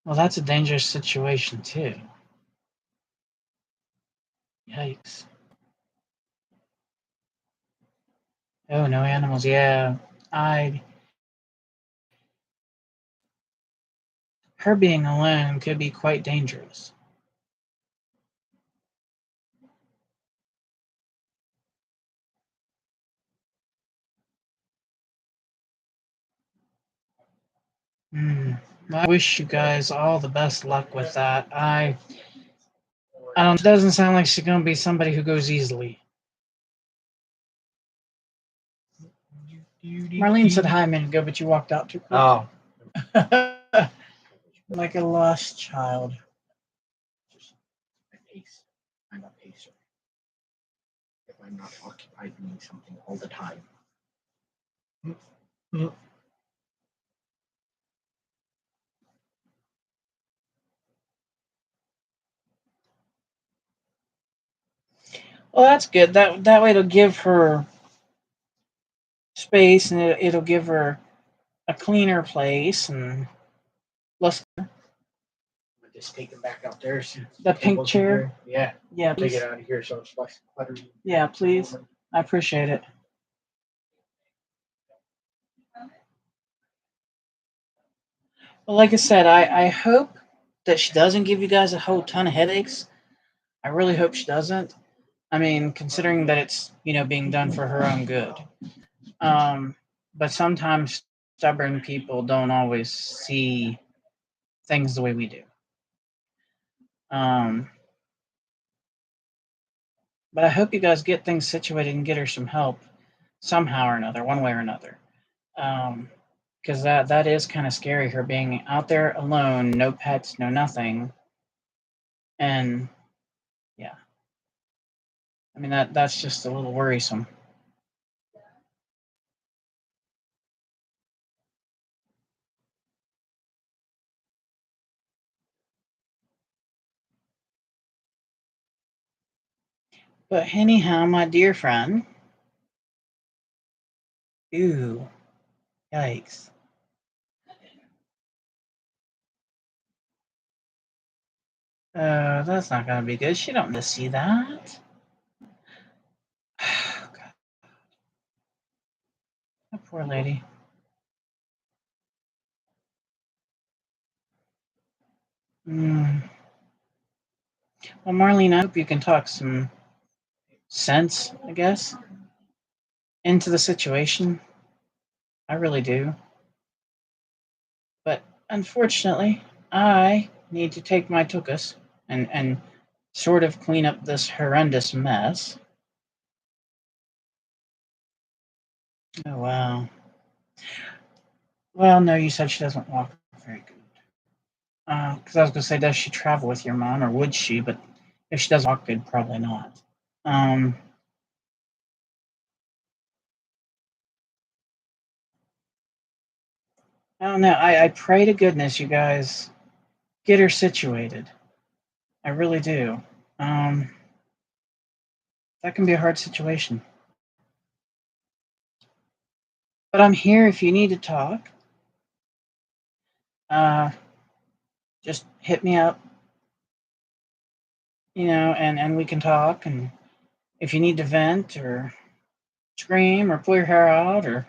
Well, that's a dangerous situation, too. Yikes. Oh, no animals. Yeah. Her being alone could be quite dangerous. Well, I wish you guys all the best luck with that. I don't. It doesn't sound like she's gonna be somebody who goes easily. Marlene said hi a minute ago, but you walked out too quick. Oh. Like a lost child. Just my pace. I'm a pacer. If I'm not occupied doing something all the time. Well, that's good. That way it'll give her space, and it'll give her a cleaner place and less. Just take them back out there. The pink chair? Yeah. Yeah, Take please. it out of here so it's less cluttered. Yeah, please. I appreciate it. Well, like I said, I hope that she doesn't give you guys a whole ton of headaches. I really hope she doesn't. I mean, considering that it's, being done for her own good. But sometimes stubborn people don't always see things the way we do. But I hope you guys get things situated and get her some help somehow or another, one way or another. Because that is kind of scary, her being out there alone, no pets, no nothing. And yeah. I mean that's just a little worrisome. But anyhow, my dear friend. Ew. Yikes. That's not gonna be good. She don't need to see that. Oh, God. That poor lady. Well, Marlene, I hope you can talk some sense, I guess, into the situation. I really do. But unfortunately, I need to take my tuchus and sort of clean up this horrendous mess. Oh, wow. Well, no, you said she doesn't walk very good. Because I was going to say, does she travel with your mom, or would she? But if she doesn't walk good, probably not. I don't know. I pray to goodness you guys get her situated. I really do. That can be a hard situation. But I'm here if you need to talk. Just hit me up, and we can talk. And if you need to vent or scream or pull your hair out or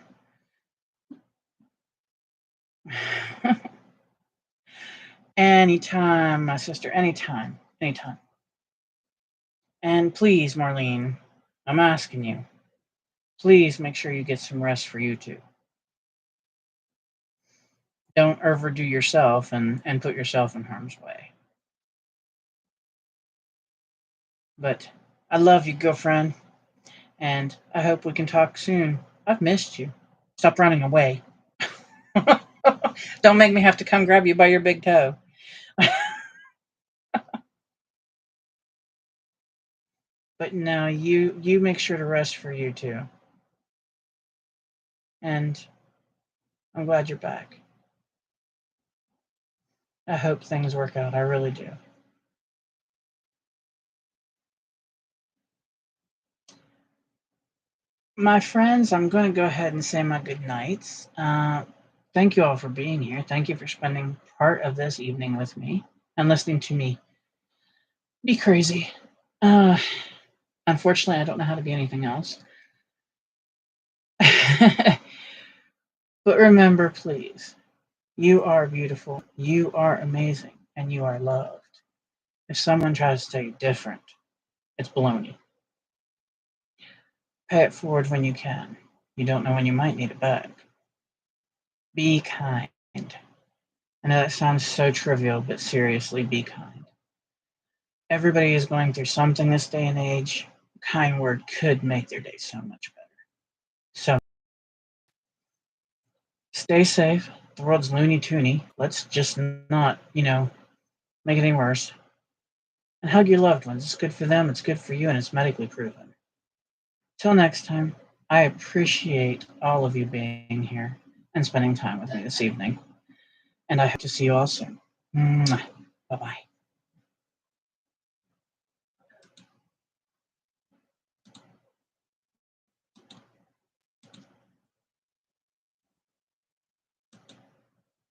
anytime, my sister, anytime. And please, Marlene, I'm asking you, please make sure you get some rest for you too. Don't overdo yourself and put yourself in harm's way. But I love you, girlfriend, and I hope we can talk soon. I've missed you. Stop running away. Don't make me have to come grab you by your big toe. But no, you make sure to rest for you too. And I'm glad you're back. I hope things work out. I really do. My friends, I'm going to go ahead and say my good nights. Thank you all for being here. Thank you for spending part of this evening with me and listening to me be crazy. Unfortunately, I don't know how to be anything else. But remember, please, you are beautiful, you are amazing, and you are loved. If someone tries to tell you different, it's baloney. Pay it forward when you can. You don't know when you might need it back. Be kind. I know that sounds so trivial, but seriously, be kind. Everybody is going through something this day and age. A kind word could make their day so much better. So, stay safe. The world's loony toony. Let's just not, make it any worse. And hug your loved ones. It's good for them, it's good for you, and it's medically proven. Till next time, I appreciate all of you being here and spending time with me this evening. And I hope to see you all soon. Bye bye.